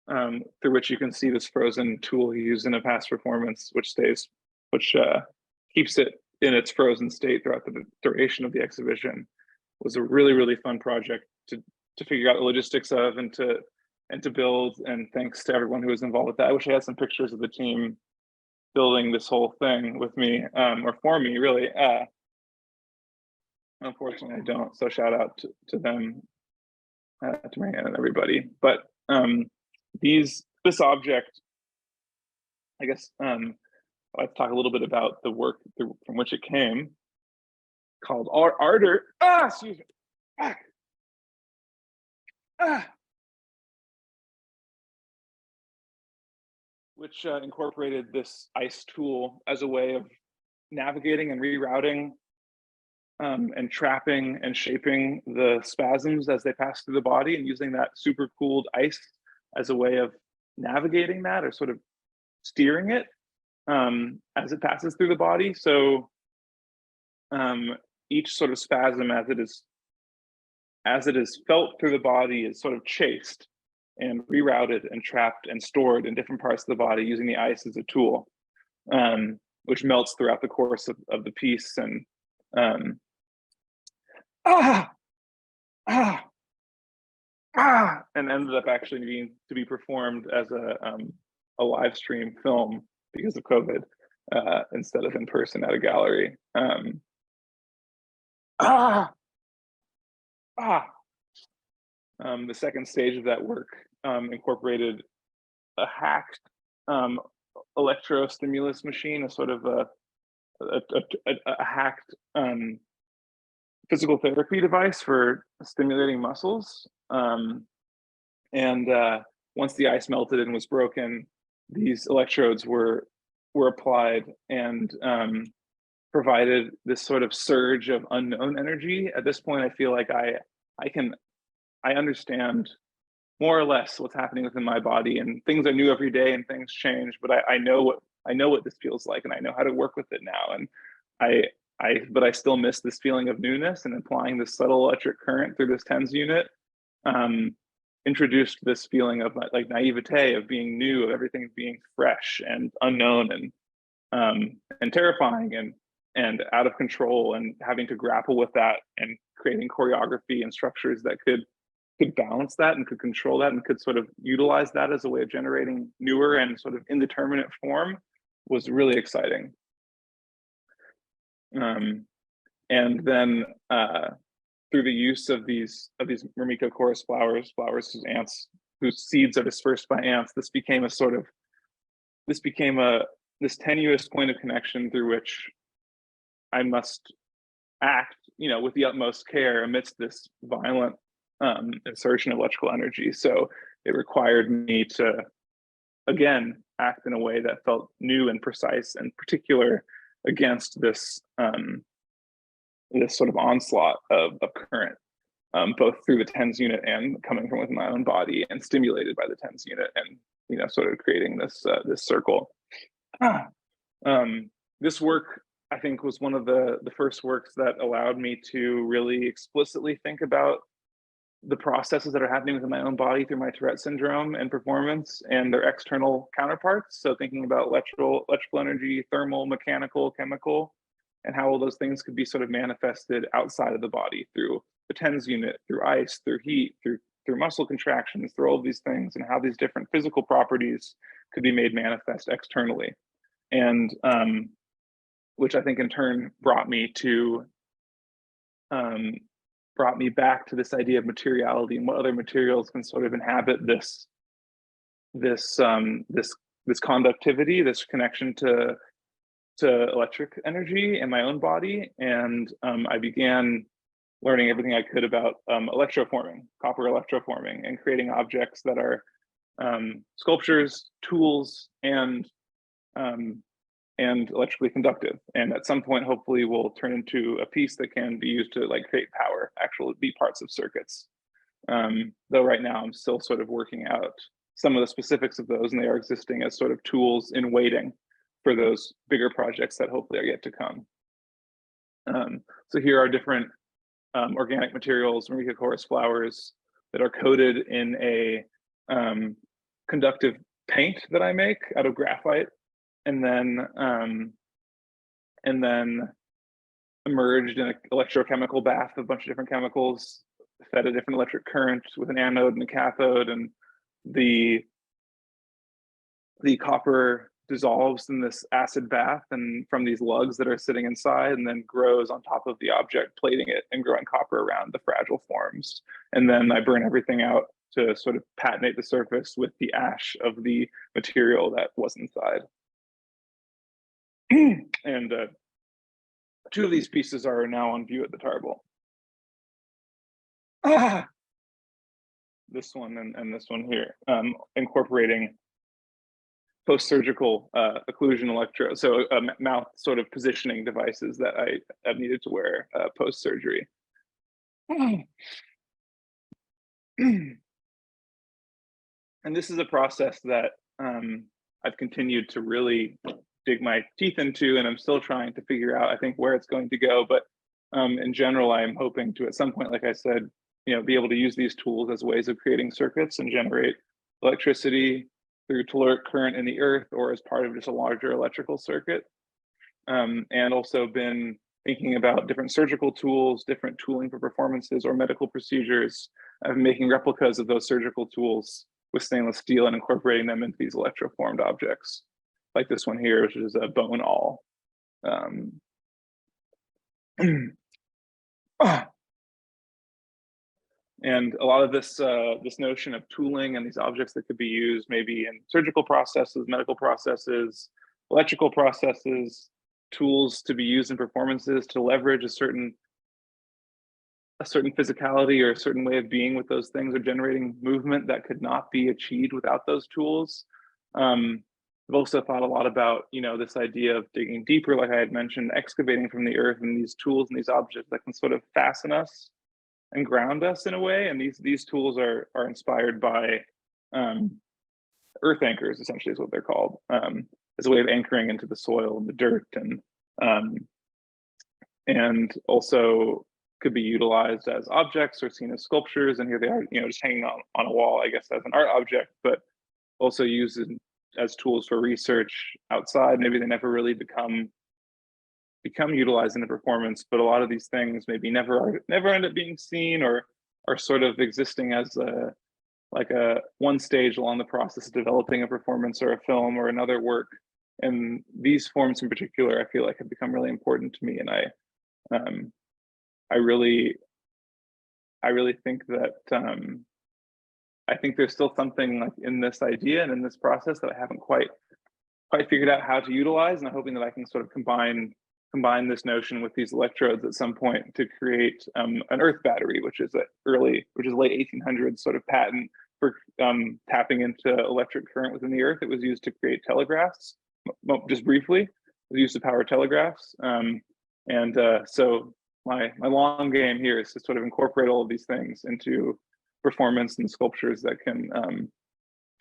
through which you can see this frozen tool he used in a past performance, which keeps it in its frozen state throughout the duration of the exhibition. Was a really, really fun project to figure out the logistics of and to build, and thanks to everyone who was involved with that. I wish I had some pictures of the team building this whole thing with me, or for me, really. Unfortunately, I don't, so shout out to them, to Marianne and everybody. But this object, I guess, let's talk a little bit about the work from which it came, called Ardor. Excuse me. Which incorporated this ice tool as a way of navigating and rerouting and trapping and shaping the spasms as they pass through the body, and using that super cooled ice as a way of navigating that, or sort of steering it as it passes through the body. So each sort of spasm, as it is felt through the body, is sort of chased and rerouted and trapped and stored in different parts of the body using the ice as a tool, which melts throughout the course of the piece. And and ended up actually needing to be performed as a live stream film because of COVID, instead of in person at a gallery. The second stage of that work incorporated a hacked electrostimulus machine, a sort of a hacked physical therapy device for stimulating muscles. And once the ice melted and was broken, these electrodes were applied and provided this sort of surge of unknown energy. At this point, I feel like I understand more or less what's happening within my body, and things are new every day and things change, but I know what this feels like, and I know how to work with it now. And but I still miss this feeling of newness, and applying this subtle electric current through this TENS unit introduced this feeling of like naivete, of being new, of everything being fresh and unknown and terrifying and out of control, and having to grapple with that, and creating choreography and structures that could balance that and could control that and could sort of utilize that as a way of generating newer and sort of indeterminate form, was really exciting. And then through the use of these Myrmica chorus flowers whose seeds are dispersed by ants, this became this tenuous point of connection through which I must act, with the utmost care amidst this violent insertion of electrical energy. So it required me to again, act in a way that felt new and precise and particular against this this sort of onslaught of current, both through the TENS unit and coming from within my own body and stimulated by the TENS unit, and sort of creating this this circle. This work, I think, was one of the first works that allowed me to really explicitly think about the processes that are happening within my own body through my Tourette syndrome and performance and their external counterparts. So thinking about electrical energy, thermal, mechanical, chemical, and how all those things could be sort of manifested outside of the body through the TENS unit, through ice, through heat, through muscle contractions, through all of these things, and how these different physical properties could be made manifest externally. And which I think in turn brought me back to this idea of materiality and what other materials can sort of inhabit this conductivity, this connection to electric energy in my own body. And I began learning everything I could about electroforming, copper electroforming, and creating objects that are sculptures, tools, and electrically conductive. And at some point, hopefully, will turn into a piece that can be used to create power, actually be parts of circuits. Though right now I'm still sort of working out some of the specifics of those, and they are existing as sort of tools in waiting for those bigger projects that hopefully are yet to come. So here are different organic materials, Marica chorus flowers, that are coated in a conductive paint that I make out of graphite, and then immersed in an electrochemical bath of a bunch of different chemicals, fed a different electric current with an anode and a cathode, and the copper dissolves in this acid bath and from these lugs that are sitting inside, and then grows on top of the object, plating it and growing copper around the fragile forms. And then I burn everything out to sort of patinate the surface with the ash of the material that was inside. And two of these pieces are now on view at the Tarbell. This one and this one here, incorporating post-surgical occlusion electrode, so mouth sort of positioning devices that I have needed to wear post-surgery. And this is a process that I've continued to really dig my teeth into, and I'm still trying to figure out, I think, where it's going to go. But in general, I'm hoping to, at some point, like I said, be able to use these tools as ways of creating circuits and generate electricity through telluric current in the earth, or as part of just a larger electrical circuit. And also been thinking about different surgical tools, different tooling for performances or medical procedures, making replicas of those surgical tools with stainless steel and incorporating them into these electroformed objects, like this one here, which is a bone awl. And a lot of this this notion of tooling and these objects that could be used maybe in surgical processes, medical processes, electrical processes, tools to be used in performances to leverage a certain physicality or a certain way of being with those things, or generating movement that could not be achieved without those tools. I've also thought a lot about, this idea of digging deeper, like I had mentioned, excavating from the earth, and these tools and these objects that can sort of fasten us and ground us in a way. And these tools are inspired by earth anchors, essentially is what they're called, as a way of anchoring into the soil and the dirt, and also could be utilized as objects or seen as sculptures. And here they are, just hanging on a wall, I guess, as an art object, but also used as tools for research outside. Maybe they never really become utilized in a performance, but a lot of these things maybe never end up being seen, or are sort of existing as a one stage along the process of developing a performance or a film or another work. And these forms in particular, I feel like, have become really important to me. And I really think that I think there's still something in this idea and in this process that I haven't quite figured out how to utilize. And I'm hoping that I can sort of combine this notion with these electrodes at some point to create an earth battery, which is late 1800s sort of patent for tapping into electric current within the earth. It was used to create telegraphs, just briefly. It was used to power telegraphs. So my long game here is to sort of incorporate all of these things into performance and sculptures that can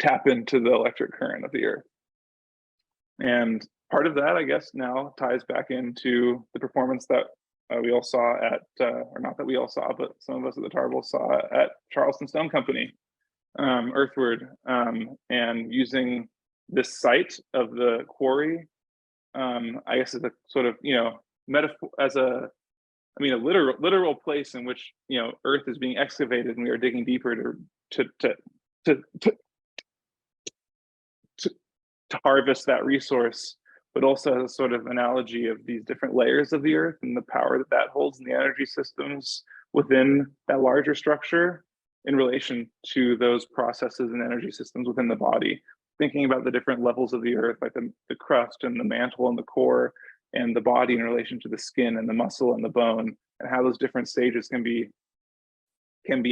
tap into the electric current of the earth. And part of that, I guess, now ties back into the performance that we all saw at, or not that we all saw, but some of us at the Tarbell saw at Charleston Stone Company, Earthward, and using this site of the quarry, I guess as a sort of, metaphor, as a literal place in which, Earth is being excavated and we are digging deeper to harvest that resource, but also as a sort of analogy of these different layers of the earth and the power that that holds in the energy systems within that larger structure in relation to those processes and energy systems within the body. Thinking about the different levels of the earth, like the crust and the mantle and the core, and the body in relation to the skin and the muscle and the bone, and how those different stages can be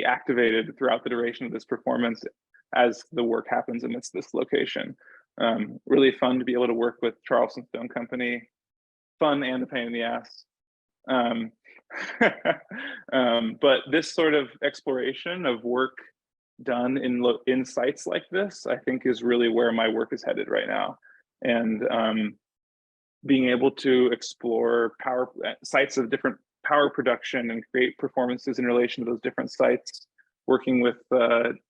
activated throughout the duration of this performance as the work happens amidst this location. Really fun to be able to work with Charleston Stone Company. Fun and a pain in the ass. But this sort of exploration of work done in sites like this, I think, is really where my work is headed right now. And being able to explore sites of different power production and create performances in relation to those different sites, working with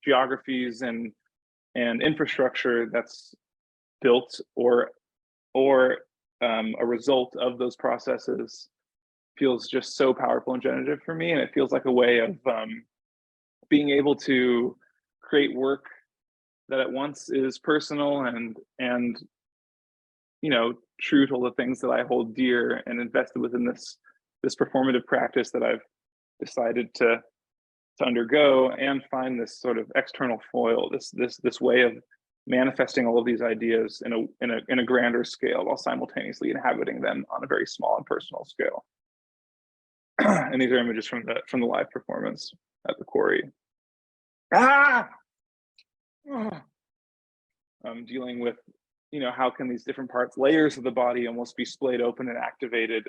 geographies and infrastructure that's built or a result of those processes, feels just so powerful and generative for me. And it feels like a way of being able to create work that at once is personal and true to all the things that I hold dear and invested within this performative practice that I've decided to undergo, and find this sort of external foil, this way of manifesting all of these ideas in a grander scale while simultaneously inhabiting them on a very small and personal scale. And these are images from the live performance at the quarry. Dealing with, how can these different layers of the body almost be splayed open and activated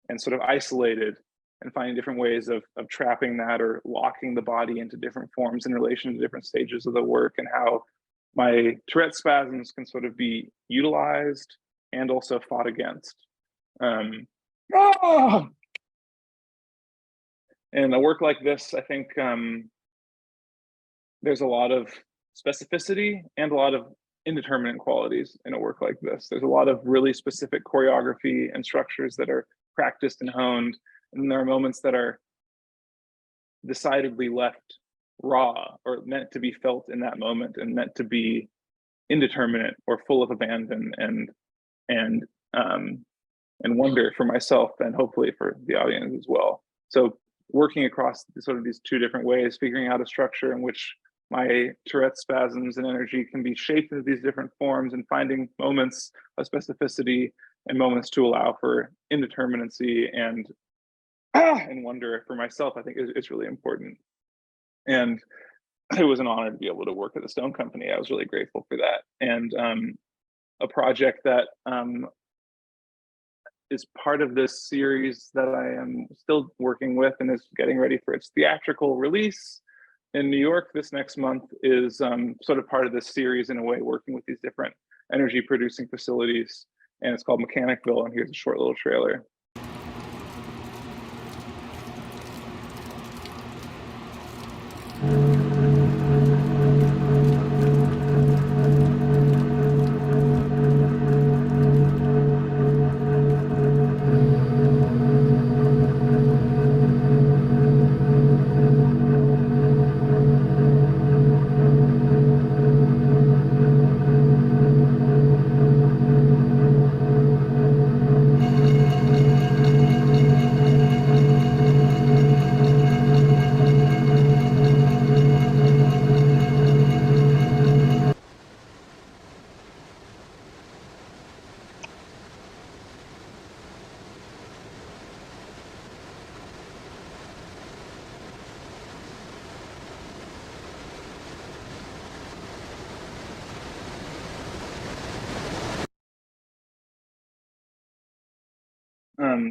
and sort of isolated, and finding different ways of trapping that or locking the body into different forms in relation to different stages of the work, and how my Tourette spasms can sort of be utilized and also fought against. And a work like this, I think there's a lot of specificity and a lot of indeterminate qualities in a work like this. There's a lot of really specific choreography and structures that are practiced and honed, and there are moments that are decidedly left raw or meant to be felt in that moment and meant to be indeterminate or full of abandon and wonder for myself, and hopefully for the audience as well. So working across sort of these two different ways, figuring out a structure in which my Tourette spasms and energy can be shaped into these different forms, and finding moments of specificity and moments to allow for indeterminacy and wonder for myself, I think is really important. And it was an honor to be able to work at the Stone Company. I was really grateful for that. And a project that is part of this series that I am still working with and is getting ready for its theatrical release in New York this next month, is sort of part of this series in a way, working with these different energy producing facilities. And it's called Mechanicville, and here's a short little trailer.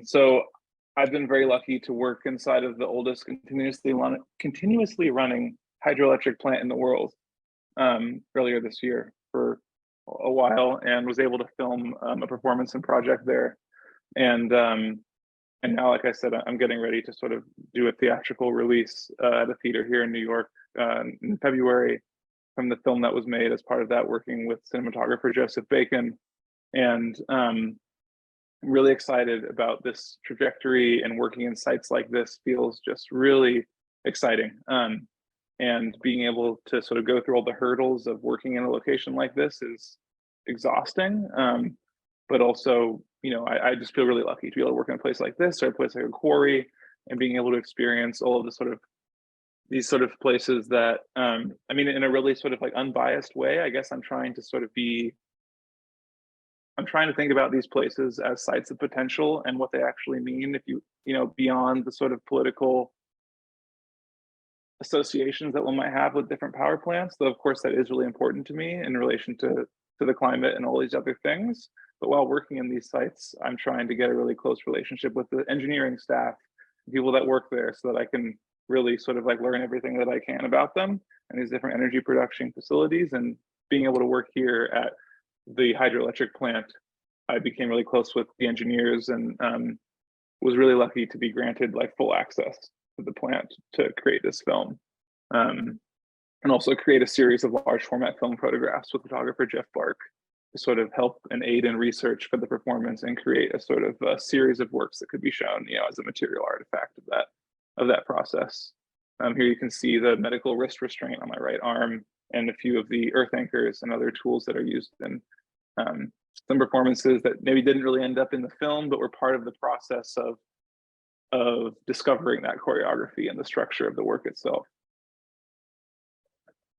So I've been very lucky to work inside of the oldest continuously running hydroelectric plant in the world earlier this year for a while, and was able to film a performance and project there. And now, like I said, I'm getting ready to sort of do a theatrical release at a theater here in New York in February from the film that was made as part of that, working with cinematographer Joseph Bacon. And I'm really excited about this trajectory, and working in sites like this feels just really exciting. And being able to sort of go through all the hurdles of working in a location like this is exhausting. But also, you know, I just feel really lucky to be able to work in a place like this, or a place like a quarry, and being able to experience all of the sort of these sort of places that, I mean, in a really sort of like unbiased way, I guess I'm trying to think about these places as sites of potential and what they actually mean, if you know, beyond the sort of political associations that one might have with different power plants. Though of course that is really important to me in relation to the climate and all these other things. But while working in these sites, I'm trying to get a really close relationship with the engineering staff, people that work there, so that I can really sort of like learn everything that I can about them and these different energy production facilities. And being able to work here at the hydroelectric plant, I became really close with the engineers, and was really lucky to be granted like full access to the plant to create this film. And also create a series of large format film photographs with photographer Jeff Bark to sort of help and aid in research for the performance, and create a sort of a series of works that could be shown, you know, as a material artifact of that process. Here you can see the medical wrist restraint on my right arm, and a few of the earth anchors and other tools that are used in some performances that maybe didn't really end up in the film, but were part of the process of discovering that choreography and the structure of the work itself.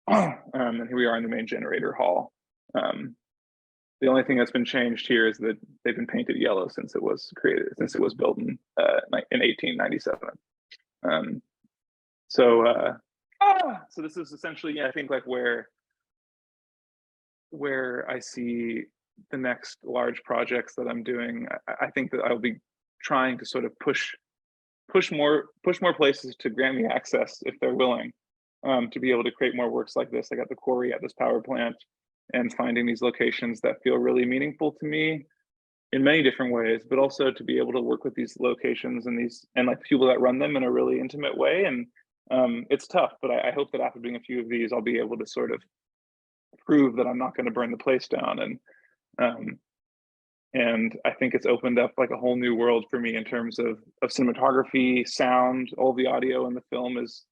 And here we are in the main generator hall. The only thing that's been changed here is that they've been painted yellow since it was built in 1897. So this is essentially, yeah, I think like where I see the next large projects that I'm doing. I think that I'll be trying to sort of push more places to grant me access, if they're willing, to be able to create more works like this. I got the quarry at this power plant, and finding these locations that feel really meaningful to me in many different ways, but also to be able to work with these locations and like people that run them in a really intimate way. And it's tough, but I hope that after doing a few of these, I'll be able to sort of prove that I'm not going to burn the place down. And I think it's opened up like a whole new world for me in terms of cinematography, sound. All the audio in the film is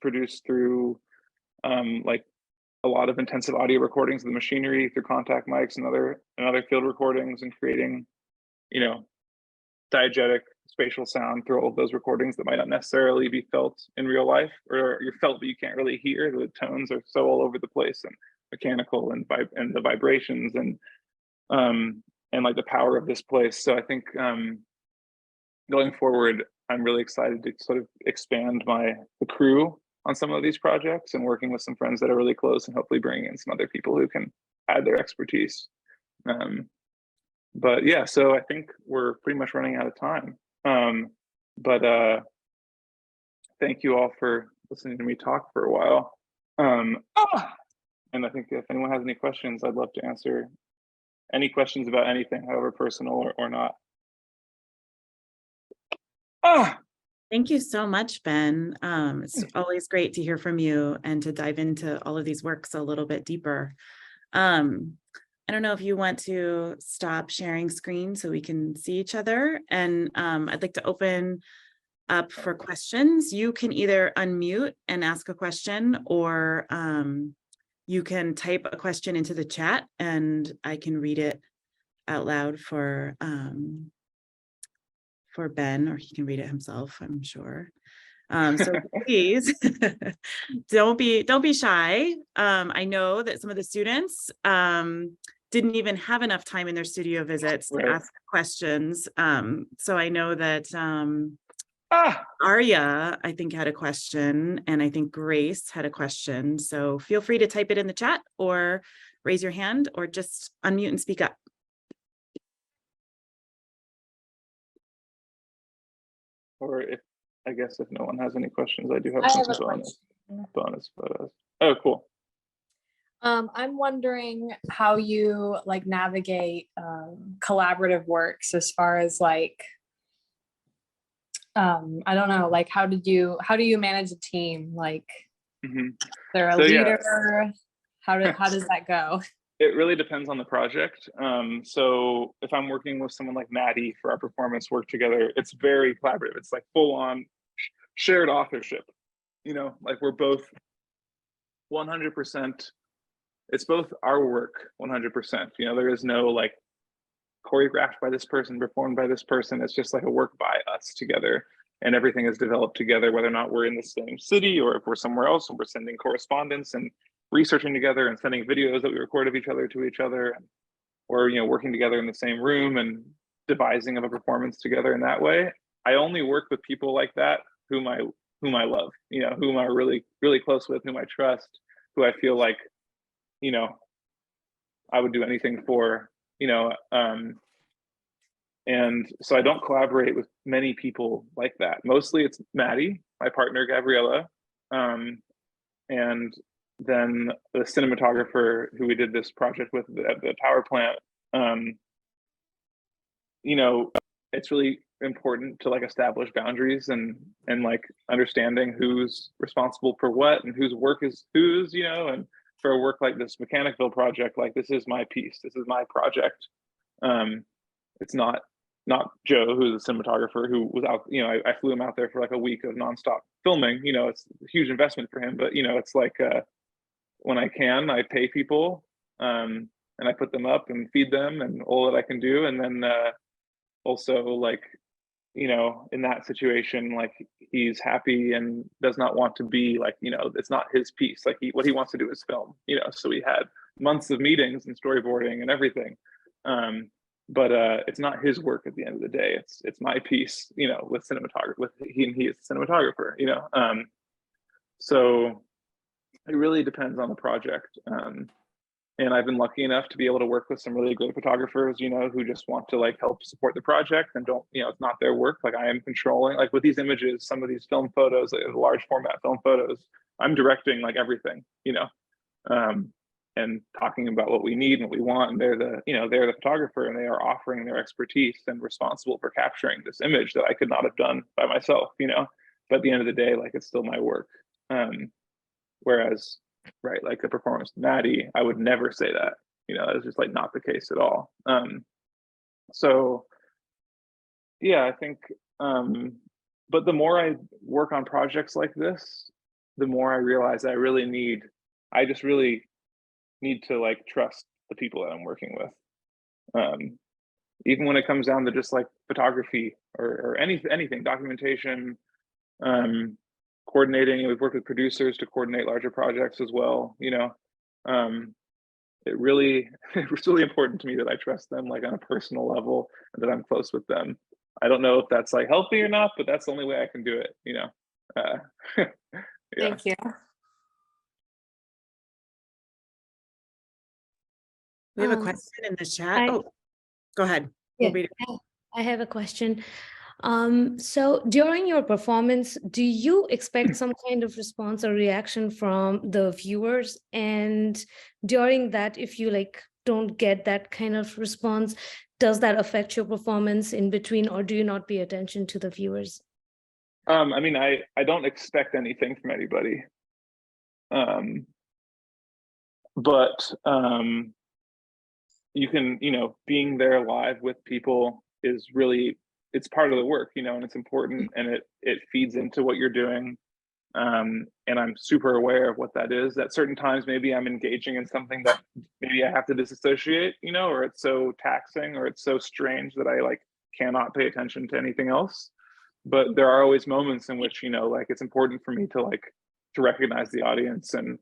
produced through like a lot of intensive audio recordings of the machinery, through contact mics and other field recordings, and creating, you know, diegetic spatial sound through all of those recordings that might not necessarily be felt in real life, or you're felt but you can't really hear. The tones are so all over the place, and mechanical, and the vibrations, and like the power of this place. So I think going forward, I'm really excited to sort of expand the crew on some of these projects, and working with some friends that are really close, and hopefully bringing in some other people who can add their expertise. But yeah, so I think we're pretty much running out of time. But thank you all for listening to me talk for a while. And I think if anyone has any questions, I'd love to answer any questions about anything, however personal or not. Thank you so much, Ben. It's always great to hear from you and to dive into all of these works a little bit deeper. I don't know if you want to stop sharing screen so we can see each other, and I'd like to open up for questions. You can either unmute and ask a question, or you can type a question into the chat and I can read it out loud for Ben, or he can read it himself, I'm sure. So please don't be shy. I know that some of the students didn't even have enough time in their studio visits to ask questions. So I know that Arya, I think, had a question, and I think Grace had a question. So feel free to type it in the chat, or raise your hand, or just unmute and speak up. Or if, I guess if no one has any questions, I do have I some have a bonus photos. Oh, cool. I'm wondering how you like navigate collaborative works as far as like I don't know, like how do you manage a team? Like they're a So yeah, leader. How does that go? it really depends on the project. So if I'm working with someone like Maddie for our performance work together, it's very collaborative. It's like full on shared authorship. You know, like we're both 100%. It's both our work 100%. You know, there is no like choreographed by this person, performed by this person. It's just like a work by us together, and everything is developed together, whether or not we're in the same city or if we're somewhere else and we're sending correspondence and researching together and sending videos that we record of each other to each other, or, you know, working together in the same room and devising of a performance together in that way. I only work with people like that whom I love, you know, whom I'm really, really close with, whom I trust, who I feel like, you know, I would do anything for, you know, and so I don't collaborate with many people like that. Mostly it's Maddie, my partner, Gabriella, and then the cinematographer who we did this project with at the power plant. You know, it's really important to like establish boundaries and like understanding who's responsible for what and whose work is whose, you know, and for a work like this Mechanicville project, like this is my piece, this is my project. It's not Joe, who's a cinematographer, who was out, you know, I flew him out there for like a week of nonstop filming. You know, it's a huge investment for him, but you know, it's like when I can, I pay people and I put them up and feed them and all that I can do. And then also like, you know, in that situation, like he's happy and does not want to be like, you know, it's not his piece. Like what he wants to do is film, you know, so we had months of meetings and storyboarding and everything. But it's not his work at the end of the day. It's my piece, you know, with cinematography, with he is the cinematographer, you know. So it really depends on the project. And I've been lucky enough to be able to work with some really great photographers, you know, who just want to like help support the project and don't, you know, it's not their work. Like I am controlling, like with these images, some of these film photos, like large format film photos, I'm directing like everything, you know, and talking about what we need and what we want. And they're the photographer, and they are offering their expertise and responsible for capturing this image that I could not have done by myself, you know. But at the end of the day, like it's still my work. Whereas, right, like the performance with Maddie, I would never say that, you know, it's just like not the case at all. So yeah, I think but the more I work on projects like this, the more I realize I just really need to like trust the people that I'm working with. Even when it comes down to just like photography or anything, documentation, coordinating. We've worked with producers to coordinate larger projects as well, you know. It's really important to me that I trust them like on a personal level and that I'm close with them. I don't know if that's like healthy or not, but that's the only way I can do it, you know. Yeah. Thank you. We have a question in the chat. Go ahead. Yeah, I have a question. So during your performance, do you expect some kind of response or reaction from the viewers? And during that, if you like don't get that kind of response, does that affect your performance in between, or do you not pay attention to the viewers? I mean, I don't expect anything from anybody. But you can, you know, being there live with people is really, it's part of the work, you know, and it's important, and it feeds into what you're doing. And I'm super aware of what that is. At certain times, maybe I'm engaging in something that maybe I have to disassociate, you know, or it's so taxing or it's so strange that I like cannot pay attention to anything else. But there are always moments in which, you know, like it's important for me to like to recognize the audience and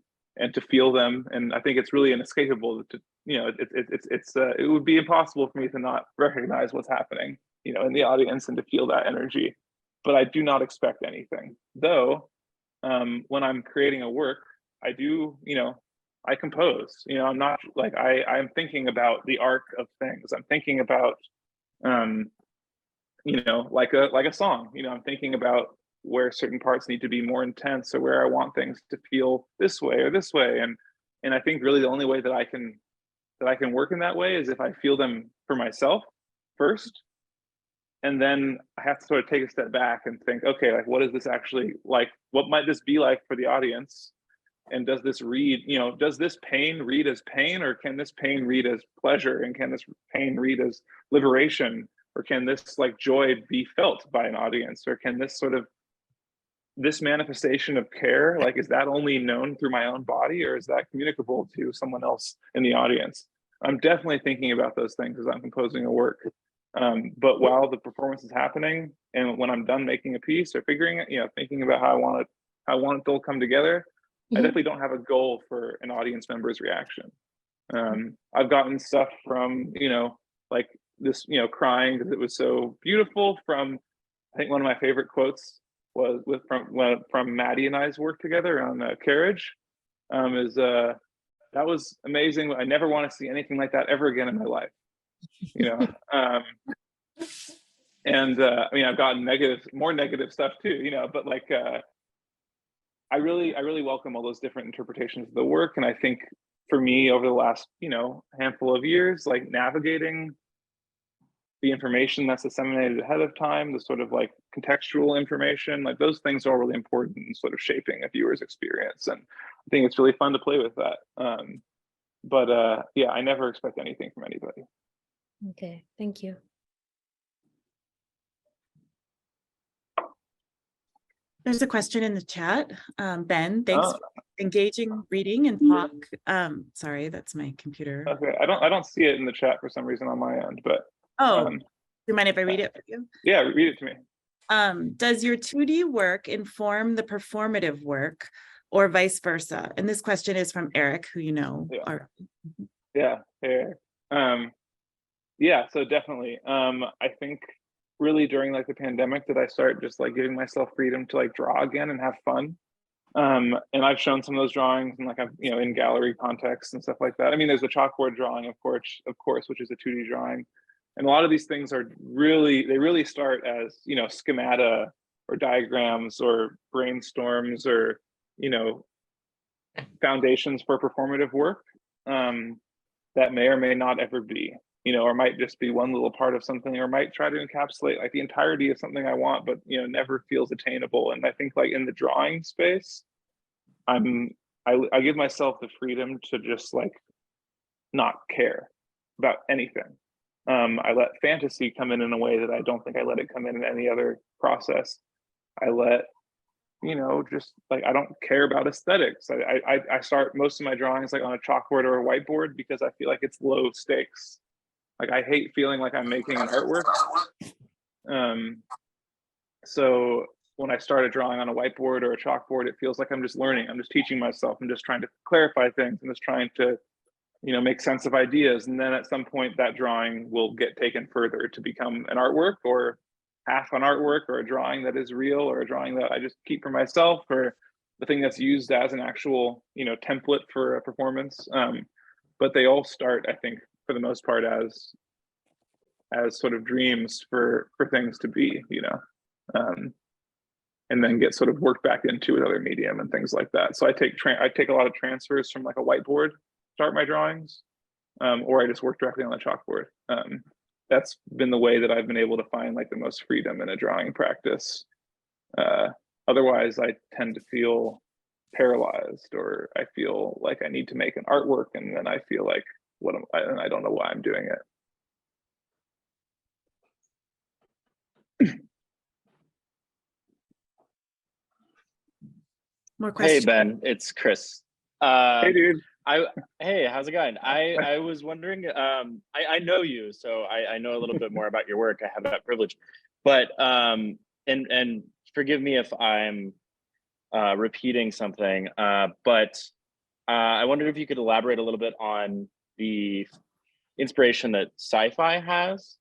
to feel them. And I think it's really inescapable to, you know, it would be impossible for me to not recognize what's happening, you know, in the audience and to feel that energy. But I do not expect anything, though. When I'm creating a work, I do, you know, I compose, you know, I'm not like, I'm thinking about the arc of things. I'm thinking about, like a song. I'm thinking about where certain parts need to be more intense, or where I want things to feel this way or this way. And I think really the only way that I can work in that way is if I feel them for myself first. And then I have to sort of take a step back and think, okay, like, what is this actually like? What might this be like for the audience? And does this does this pain read as pain, or can this pain read as pleasure? And can this pain read as liberation? Or can this like joy be felt by an audience? Or can this manifestation of care, like, is that only known through my own body, or is that communicable to someone else in the audience? I'm definitely thinking about those things as I'm composing a work. But while the performance is happening, and when I'm done making a piece or thinking about how I want it to all come together, I definitely don't have a goal for an audience member's reaction. I've gotten stuff from, like this, crying because it was so beautiful. From, I think one of my favorite quotes was from Maddie and I's work together on Carriage. That was amazing. I never want to see anything like that ever again in my life. And I mean, I've gotten more negative stuff too, but like, I really welcome all those different interpretations of the work. And I think for me, over the last, handful of years, like navigating the information that's disseminated ahead of time, the sort of like contextual information, like those things are all really important in sort of shaping a viewer's experience. And I think it's really fun to play with that. But yeah, I never expect anything from anybody. Okay, thank you. There's a question in the chat. Ben, thanks Oh. for engaging reading and talk. Sorry, that's my computer. Okay, I don't see it in the chat for some reason on my end, but Oh, do you mind if I read it for you? yeah, read it to me. Does your 2D work inform the performative work, or vice versa? And this question is from Eric, who you know. Yeah. Yeah, so definitely. I think really during like the pandemic did I start just like giving myself freedom to like draw again and have fun. And I've shown some of those drawings and like I've in gallery contexts and stuff like that. I mean, there's a chalkboard drawing, of course, which is a 2D drawing. And a lot of these things they really start as schemata or diagrams or brainstorms or foundations for performative work that may or may not ever be, or might just be one little part of something, or might try to encapsulate like the entirety of something I want, but never feels attainable. And I think like in the drawing space, I give myself the freedom to just like not care about anything. I let fantasy come in a way that I don't think I let it come in any other process. I let just like I don't care about aesthetics. I start most of my drawings like on a chalkboard or a whiteboard because I feel like it's low stakes. Like I hate feeling like I'm making an artwork. So when I start a drawing on a whiteboard or a chalkboard, it feels like I'm just learning. I'm just teaching myself. I'm just trying to clarify things. I'm just trying to make sense of ideas. And then at some point that drawing will get taken further to become an artwork, or half an artwork, or a drawing that is real, or a drawing that I just keep for myself, or the thing that's used as an actual, template for a performance. But they all start, I think, for the most part, as sort of dreams for things to be, and then get sort of worked back into another medium and things like that. So I take a lot of transfers from like a whiteboard, start my drawings, or I just work directly on the chalkboard. That's been the way that I've been able to find like the most freedom in a drawing practice. Otherwise, I tend to feel paralyzed, or I feel like I need to make an artwork, and then I feel like I don't know why I'm doing it. More questions? Hey Ben, it's Chris. Hey dude. Hey, how's it going? I was wondering, I know you, so I know a little bit more about your work. I have that privilege, but and forgive me if I'm repeating something, but I wondered if you could elaborate a little bit on the inspiration that sci-fi has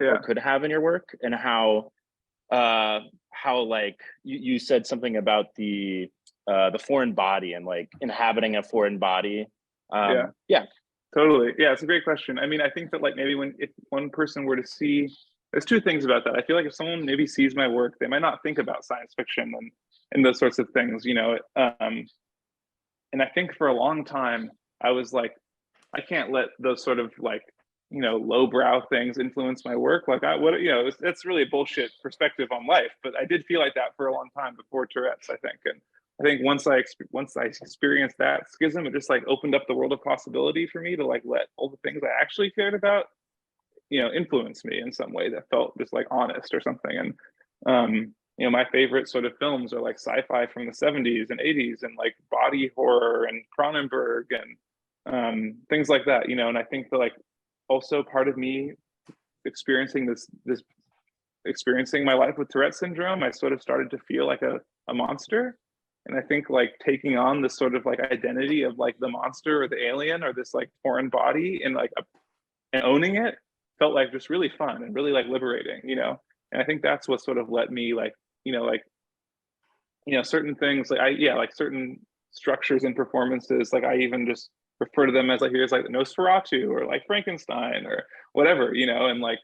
or could have in your work, and how like you said something about the foreign body and like inhabiting a foreign body. Yeah, totally. Yeah, it's a great question. I mean, I think that like maybe if one person were to see there's two things about that. I feel like if someone maybe sees my work, they might not think about science fiction and those sorts of things, you know. And I think for a long time, I was like, I can't let those sort of like, you know, lowbrow things influence my work. Like it's really a bullshit perspective on life. But I did feel like that for a long time before Tourette's, I think. And I think once I experienced that schism, it just like opened up the world of possibility for me to like let all the things I actually cared about, you know, influence me in some way that felt just like honest or something. And you know, my favorite sort of films are like sci-fi from the 70s and 80s and like body horror and Cronenberg and things like that, you know. And I think that like also part of me experiencing experiencing my life with Tourette syndrome, I sort of started to feel like a monster. And I think like taking on this sort of like identity of like the monster or the alien or this like foreign body and like and owning it felt like just really fun and really like liberating, you know. And I think that's what sort of let me like, you know, certain things like certain structures and performances, like I even just refer to them as like here's like Nosferatu or like Frankenstein or whatever, you know. And like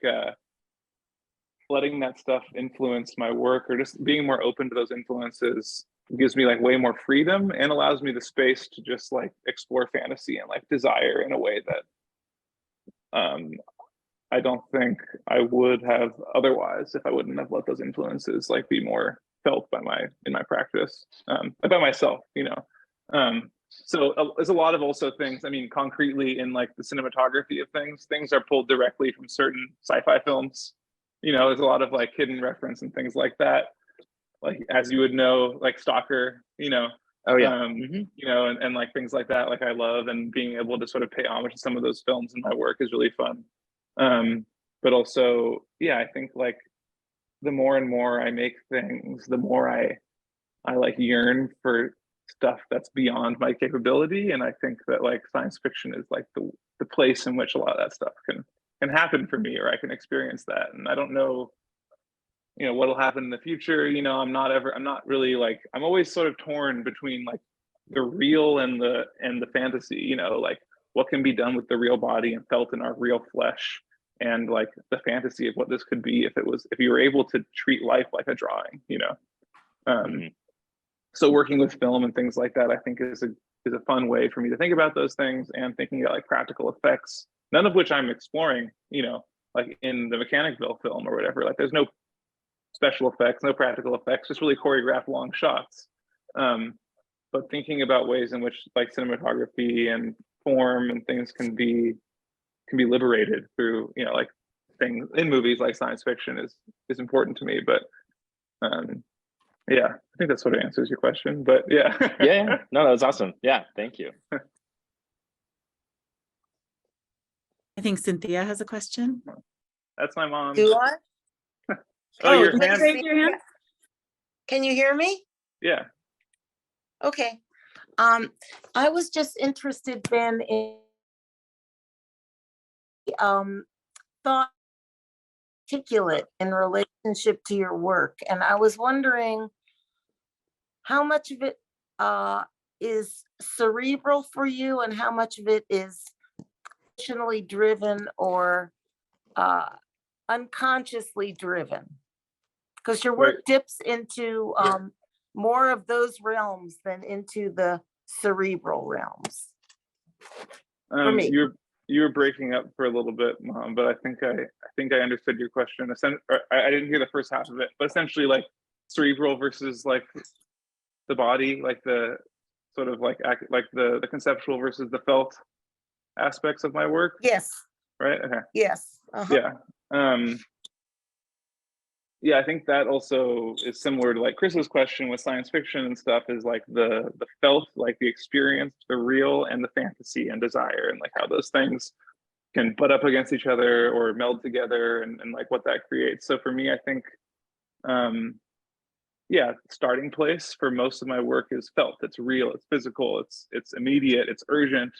letting that stuff influence my work or just being more open to those influences gives me like way more freedom and allows me the space to just like explore fantasy and like desire in a way that I don't think I would have otherwise if I wouldn't have let those influences like be more felt in my practice, by myself, you know. So there's a lot of also things, I mean, concretely in like the cinematography of things are pulled directly from certain sci-fi films. You know, there's a lot of like hidden reference and things like that. Like, as you would know, like Stalker, you know. Oh yeah. You know, and like things like that, like I love, and being able to sort of pay homage to some of those films in my work is really fun. But also, yeah, I think like the more and more I make things, the more I like yearn for stuff that's beyond my capability. And I think that like science fiction is like the place in which a lot of that stuff can happen for me, or I can experience that. And I don't know, you know, what'll happen in the future. You know, I'm not really like, I'm always sort of torn between like the real and the fantasy, you know, like what can be done with the real body and felt in our real flesh, and like the fantasy of what this could be if you were able to treat life like a drawing, you know. So working with film and things like that, I think is a fun way for me to think about those things, and thinking about like practical effects, none of which I'm exploring, you know, like in the Mechanicville film or whatever. Like there's no special effects, no practical effects, just really choreographed long shots. But thinking about ways in which like cinematography and form and things can be liberated through, you know, like things in movies like science fiction is important to me. But yeah, I think that sort of answers your question. But yeah. Yeah. No, that was awesome. Yeah, thank you. I think Cynthia has a question. That's my mom. Do I? Oh, your did you hand. raise your hand? Can you hear me? Yeah. Okay. I was just interested, Ben, in thought articulate in relationship to your work. And I was wondering how much of it is cerebral for you and how much of it is emotionally driven or unconsciously driven? Because your work dips into more of those realms than into the cerebral realms. For me. You were breaking up for a little bit, Mom, but I think I understood your question. I didn't hear the first half of it, but essentially like cerebral versus like the body, like the sort of like the conceptual versus the felt aspects of my work. Yes. Right. Okay. Yes. Yeah. Yeah, I think that also is similar to like Chris's question with science fiction and stuff, is like the felt, like the experience, the real, and the fantasy and desire, and like how those things can butt up against each other or meld together, and like what that creates. So for me, I think yeah, starting place for most of my work is felt. It's real, it's physical, it's immediate, it's urgent,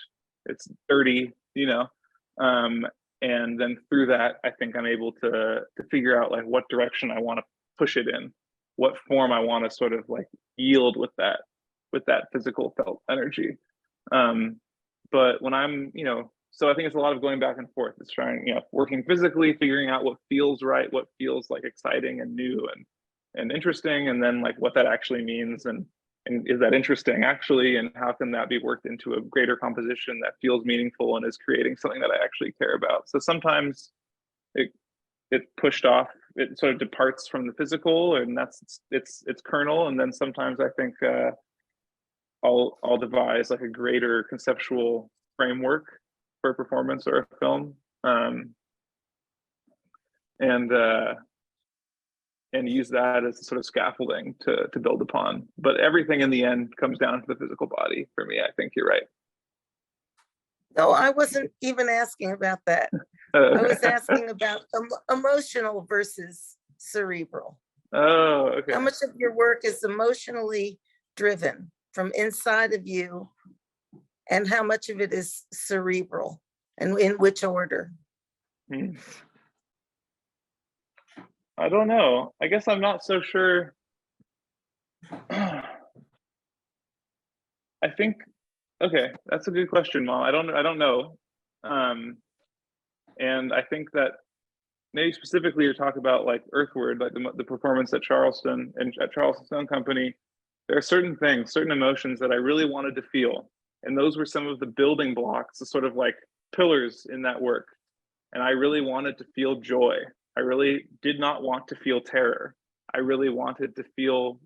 it's dirty, you know. And then through that, I think I'm able to figure out like what direction I want to push it in, what form I want to sort of like yield with that physical felt energy. But when I'm, you know, so I think it's a lot of going back and forth. It's trying, working physically, figuring out what feels right, what feels like exciting and new and interesting, and then like what that actually means, and is that interesting actually, and how can that be worked into a greater composition that feels meaningful and is creating something that I actually care about. So sometimes it pushed off, it sort of departs from the physical, and that's its kernel, and then sometimes I think I'll devise like a greater conceptual framework for a performance or a film, and use that as a sort of scaffolding to build upon. But everything in the end comes down to the physical body for me. I think you're right. No, I wasn't even asking about that. I was asking about emotional versus cerebral. Oh, okay. How much of your work is emotionally driven from inside of you, and how much of it is cerebral, and in which order? I don't know. I guess I'm not so sure. I think, okay, that's a good question, Mom. I don't know. And I think that maybe specifically you're talking about like Earthward, like the performance at Charleston and at Charleston Stone Company. There are certain things, certain emotions that I really wanted to feel. And those were some of the building blocks, the sort of like pillars in that work. And I really wanted to feel joy. I really did not want to feel terror. I really wanted to feel,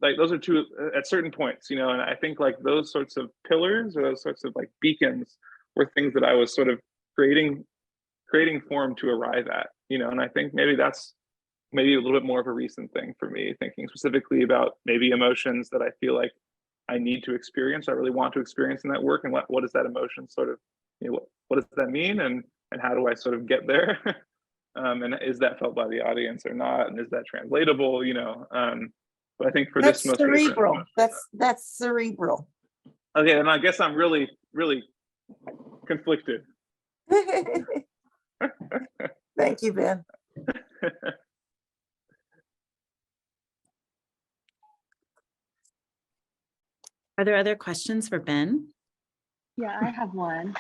like those are two at certain points, and I think like those sorts of pillars or those sorts of like beacons were things that I was sort of creating form to arrive at, and I think maybe that's maybe a little bit more of a recent thing for me, thinking specifically about maybe emotions that I feel like I need to experience, I really want to experience in that work, and what does that emotion sort of, what does that mean, and how do I sort of get there? And is that felt by the audience or not, and is that translatable? But I think for That's this most cerebral. That's cerebral. Okay, then I guess I'm really, really conflicted. Thank you, Ben. Are there other questions for Ben? Yeah, I have one.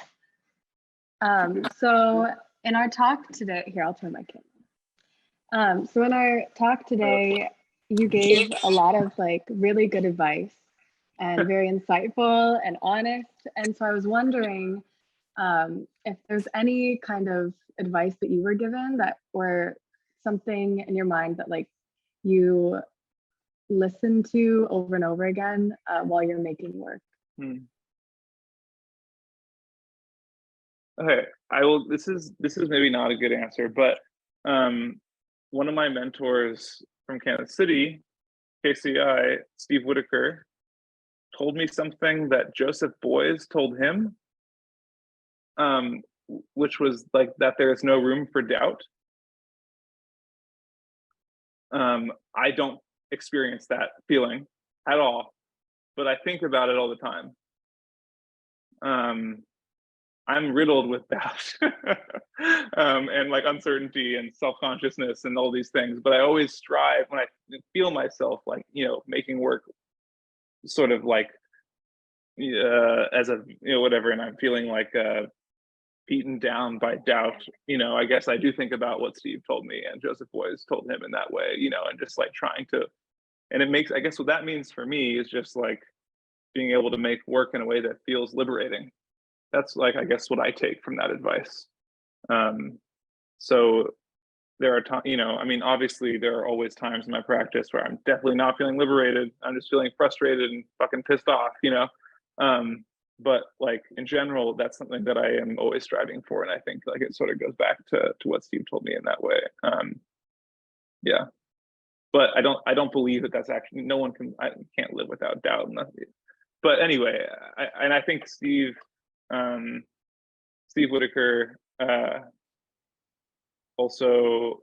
So in our talk today, here, I'll turn my camera. So in our talk today, you gave a lot of like really good advice and very insightful and honest. And so I was wondering if there's any kind of advice that you were given that, or something in your mind that like you listen to over and over again while you're making work. Okay, I will. This is maybe not a good answer, but one of my mentors from Kansas City, KCI, Steve Whitaker, told me something that Joseph Beuys told him, which was like that there is no room for doubt. I don't experience that feeling at all, but I think about it all the time. I'm riddled with doubt and like uncertainty and self-consciousness and all these things, but I always strive when I feel myself like, making work sort of like as a, whatever, and I'm feeling like beaten down by doubt, I guess I do think about what Steve told me and Joseph Beuys told him in that way, and just like trying to, and it makes, I guess what that means for me is just like being able to make work in a way that feels liberating. That's like, I guess, what I take from that advice. So there are times, obviously there are always times in my practice where I'm definitely not feeling liberated. I'm just feeling frustrated and fucking pissed off, but like in general, that's something that I am always striving for. And I think like it sort of goes back to what Steve told me in that way. Yeah, but I don't believe that that's actually, I can't live without doubt. But anyway, I think Steve Whitaker, also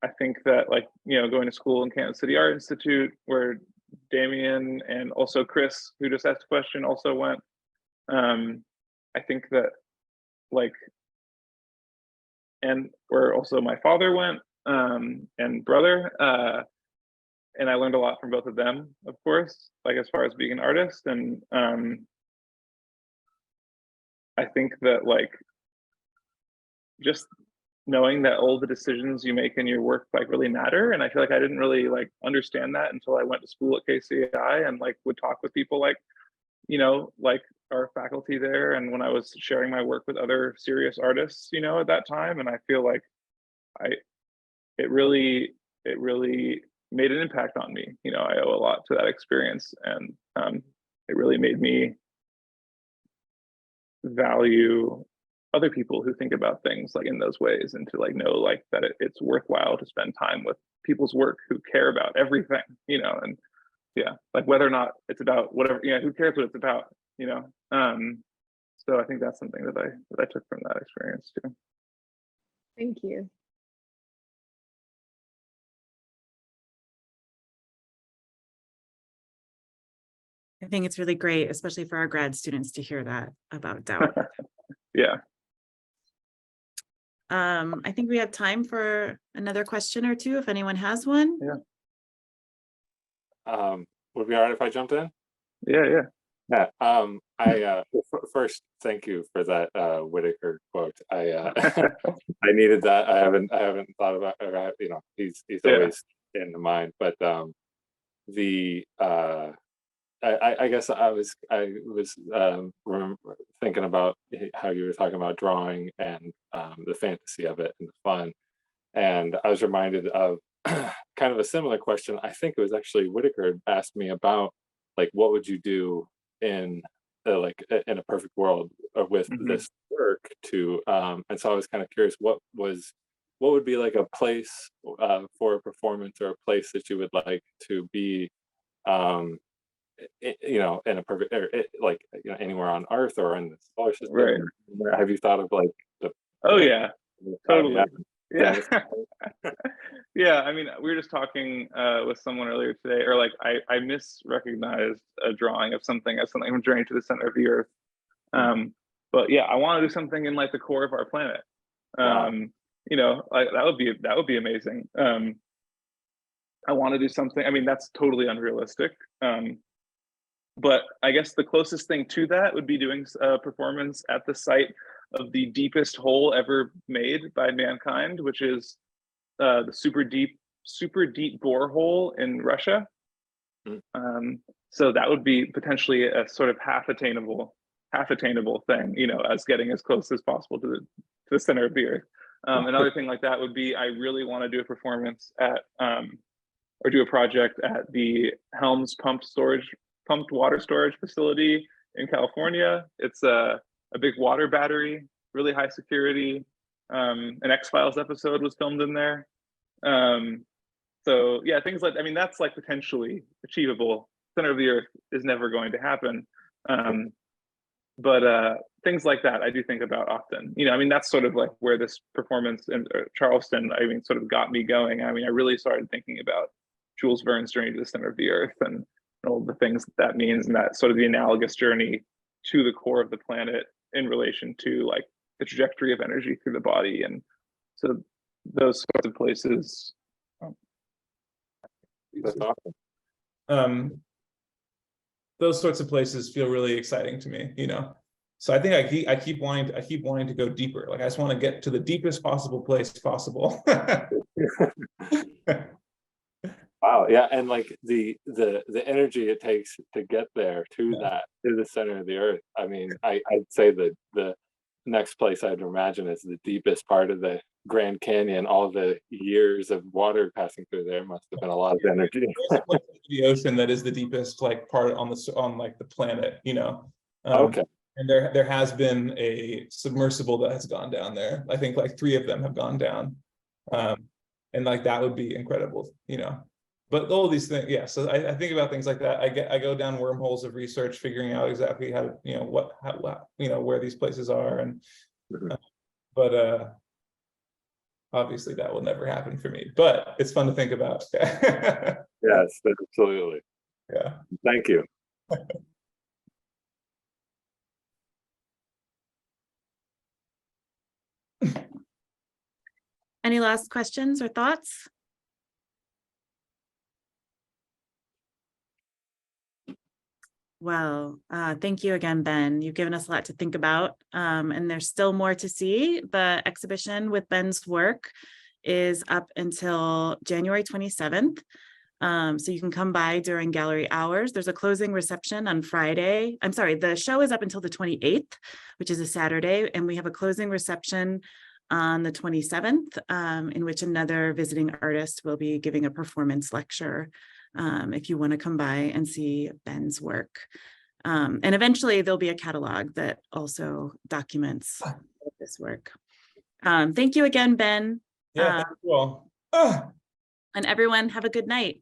I think that like, going to school in Kansas City Art Institute where Damien and also Chris, who just asked a question, also went, I think that like, and where also my father went, and brother, and I learned a lot from both of them, of course, like as far as being an artist. And I think that like just knowing that all the decisions you make in your work like really matter. And I feel like I didn't really like understand that until I went to school at KCI and like would talk with people like, you know, like our faculty there. And when I was sharing my work with other serious artists, you know, at that time. And I feel like it really made an impact on me. You know, I owe a lot to that experience, and it really made me value other people who think about things like in those ways, and to like know like that it's worthwhile to spend time with people's work who care about everything, you know. And yeah, like whether or not it's about whatever, yeah, who cares what it's about, you know. So I think that's something that I took from that experience too. Thank you. I think it's really great, especially for our grad students, to hear that about doubt. Yeah. I think we have time for another question or two, if anyone has one. Yeah. Would it be all right if I jumped in? Yeah. First, thank you for that Whitaker quote. I needed that. I haven't thought about, or, you know, he's always in the mind. But I guess I was thinking about how you were talking about drawing and the fantasy of it and the fun, and I was reminded of kind of a similar question. I think it was actually Whitaker asked me about like what would you do in in a perfect world with this work to, and so I was kind of curious what would be like a place for a performance, or a place that you would like to be, you know, in a perfect, or like, you know, anywhere on Earth or in the solar system. Right. Have you thought of like the? Oh yeah, totally. Yeah. Yeah, I mean, we were just talking with someone earlier today, or like I misrecognized a drawing of something as something from Journey to the Center of the Earth. But yeah, I want to do something in like the core of our planet. You know, like that would be amazing. I want to do something. I mean, that's totally unrealistic. But I guess the closest thing to that would be doing a performance at the site of the deepest hole ever made by mankind, which is the super deep borehole in Russia. So that would be potentially a sort of half attainable thing, you know, as getting as close as possible to the center of the Earth. Another thing like that would be, I really want to do a performance at or do a project at the Helms pumped water storage facility in California. It's a big water battery, really high security. An X-Files episode was filmed in there. So yeah, things like, I mean, that's like potentially achievable. Center of the Earth is never going to happen. But things like that I do think about often. You know, I mean, that's sort of like where this performance in Charleston, I mean, sort of got me going. I mean, I really started thinking about Jules Verne's Journey to the Center of the Earth and all the things that means, and that sort of the analogous journey to the core of the planet in relation to like the trajectory of energy through the body. And so those sorts of places. That's awesome. Those sorts of places feel really exciting to me, you know. So I think I keep wanting to go deeper. Like I just want to get to the deepest possible place possible. Wow, yeah, and like the energy it takes to get there to the center of the Earth. I mean, I'd say that the next place I'd imagine is the deepest part of the Grand Canyon. All the years of water passing through there must have been a lot of energy. The ocean that is the deepest like part on like the planet, you know. Okay. And there has been a submersible that has gone down there. I think like 3 of them have gone down, and like that would be incredible, you know. But all these things, yeah. So I think about things like that. I go down wormholes of research, figuring out exactly how to, you know, how you know, where these places are, and but obviously that will never happen for me. But it's fun to think about. Yes, absolutely. Yeah. Thank you. Any last questions or thoughts? Well, thank you again, Ben. You've given us a lot to think about, and there's still more to see. The exhibition with Ben's work is up until January 27th. So you can come by during gallery hours. There's a closing reception on Friday. I'm sorry, the show is up until the 28th, which is a Saturday, and we have a closing reception on the 27th, in which another visiting artist will be giving a performance lecture. If you want to come by and see Ben's work. And eventually there'll be a catalog that also documents this work. Thank you again, Ben. Yeah, thank you all. Ah. And everyone have a good night.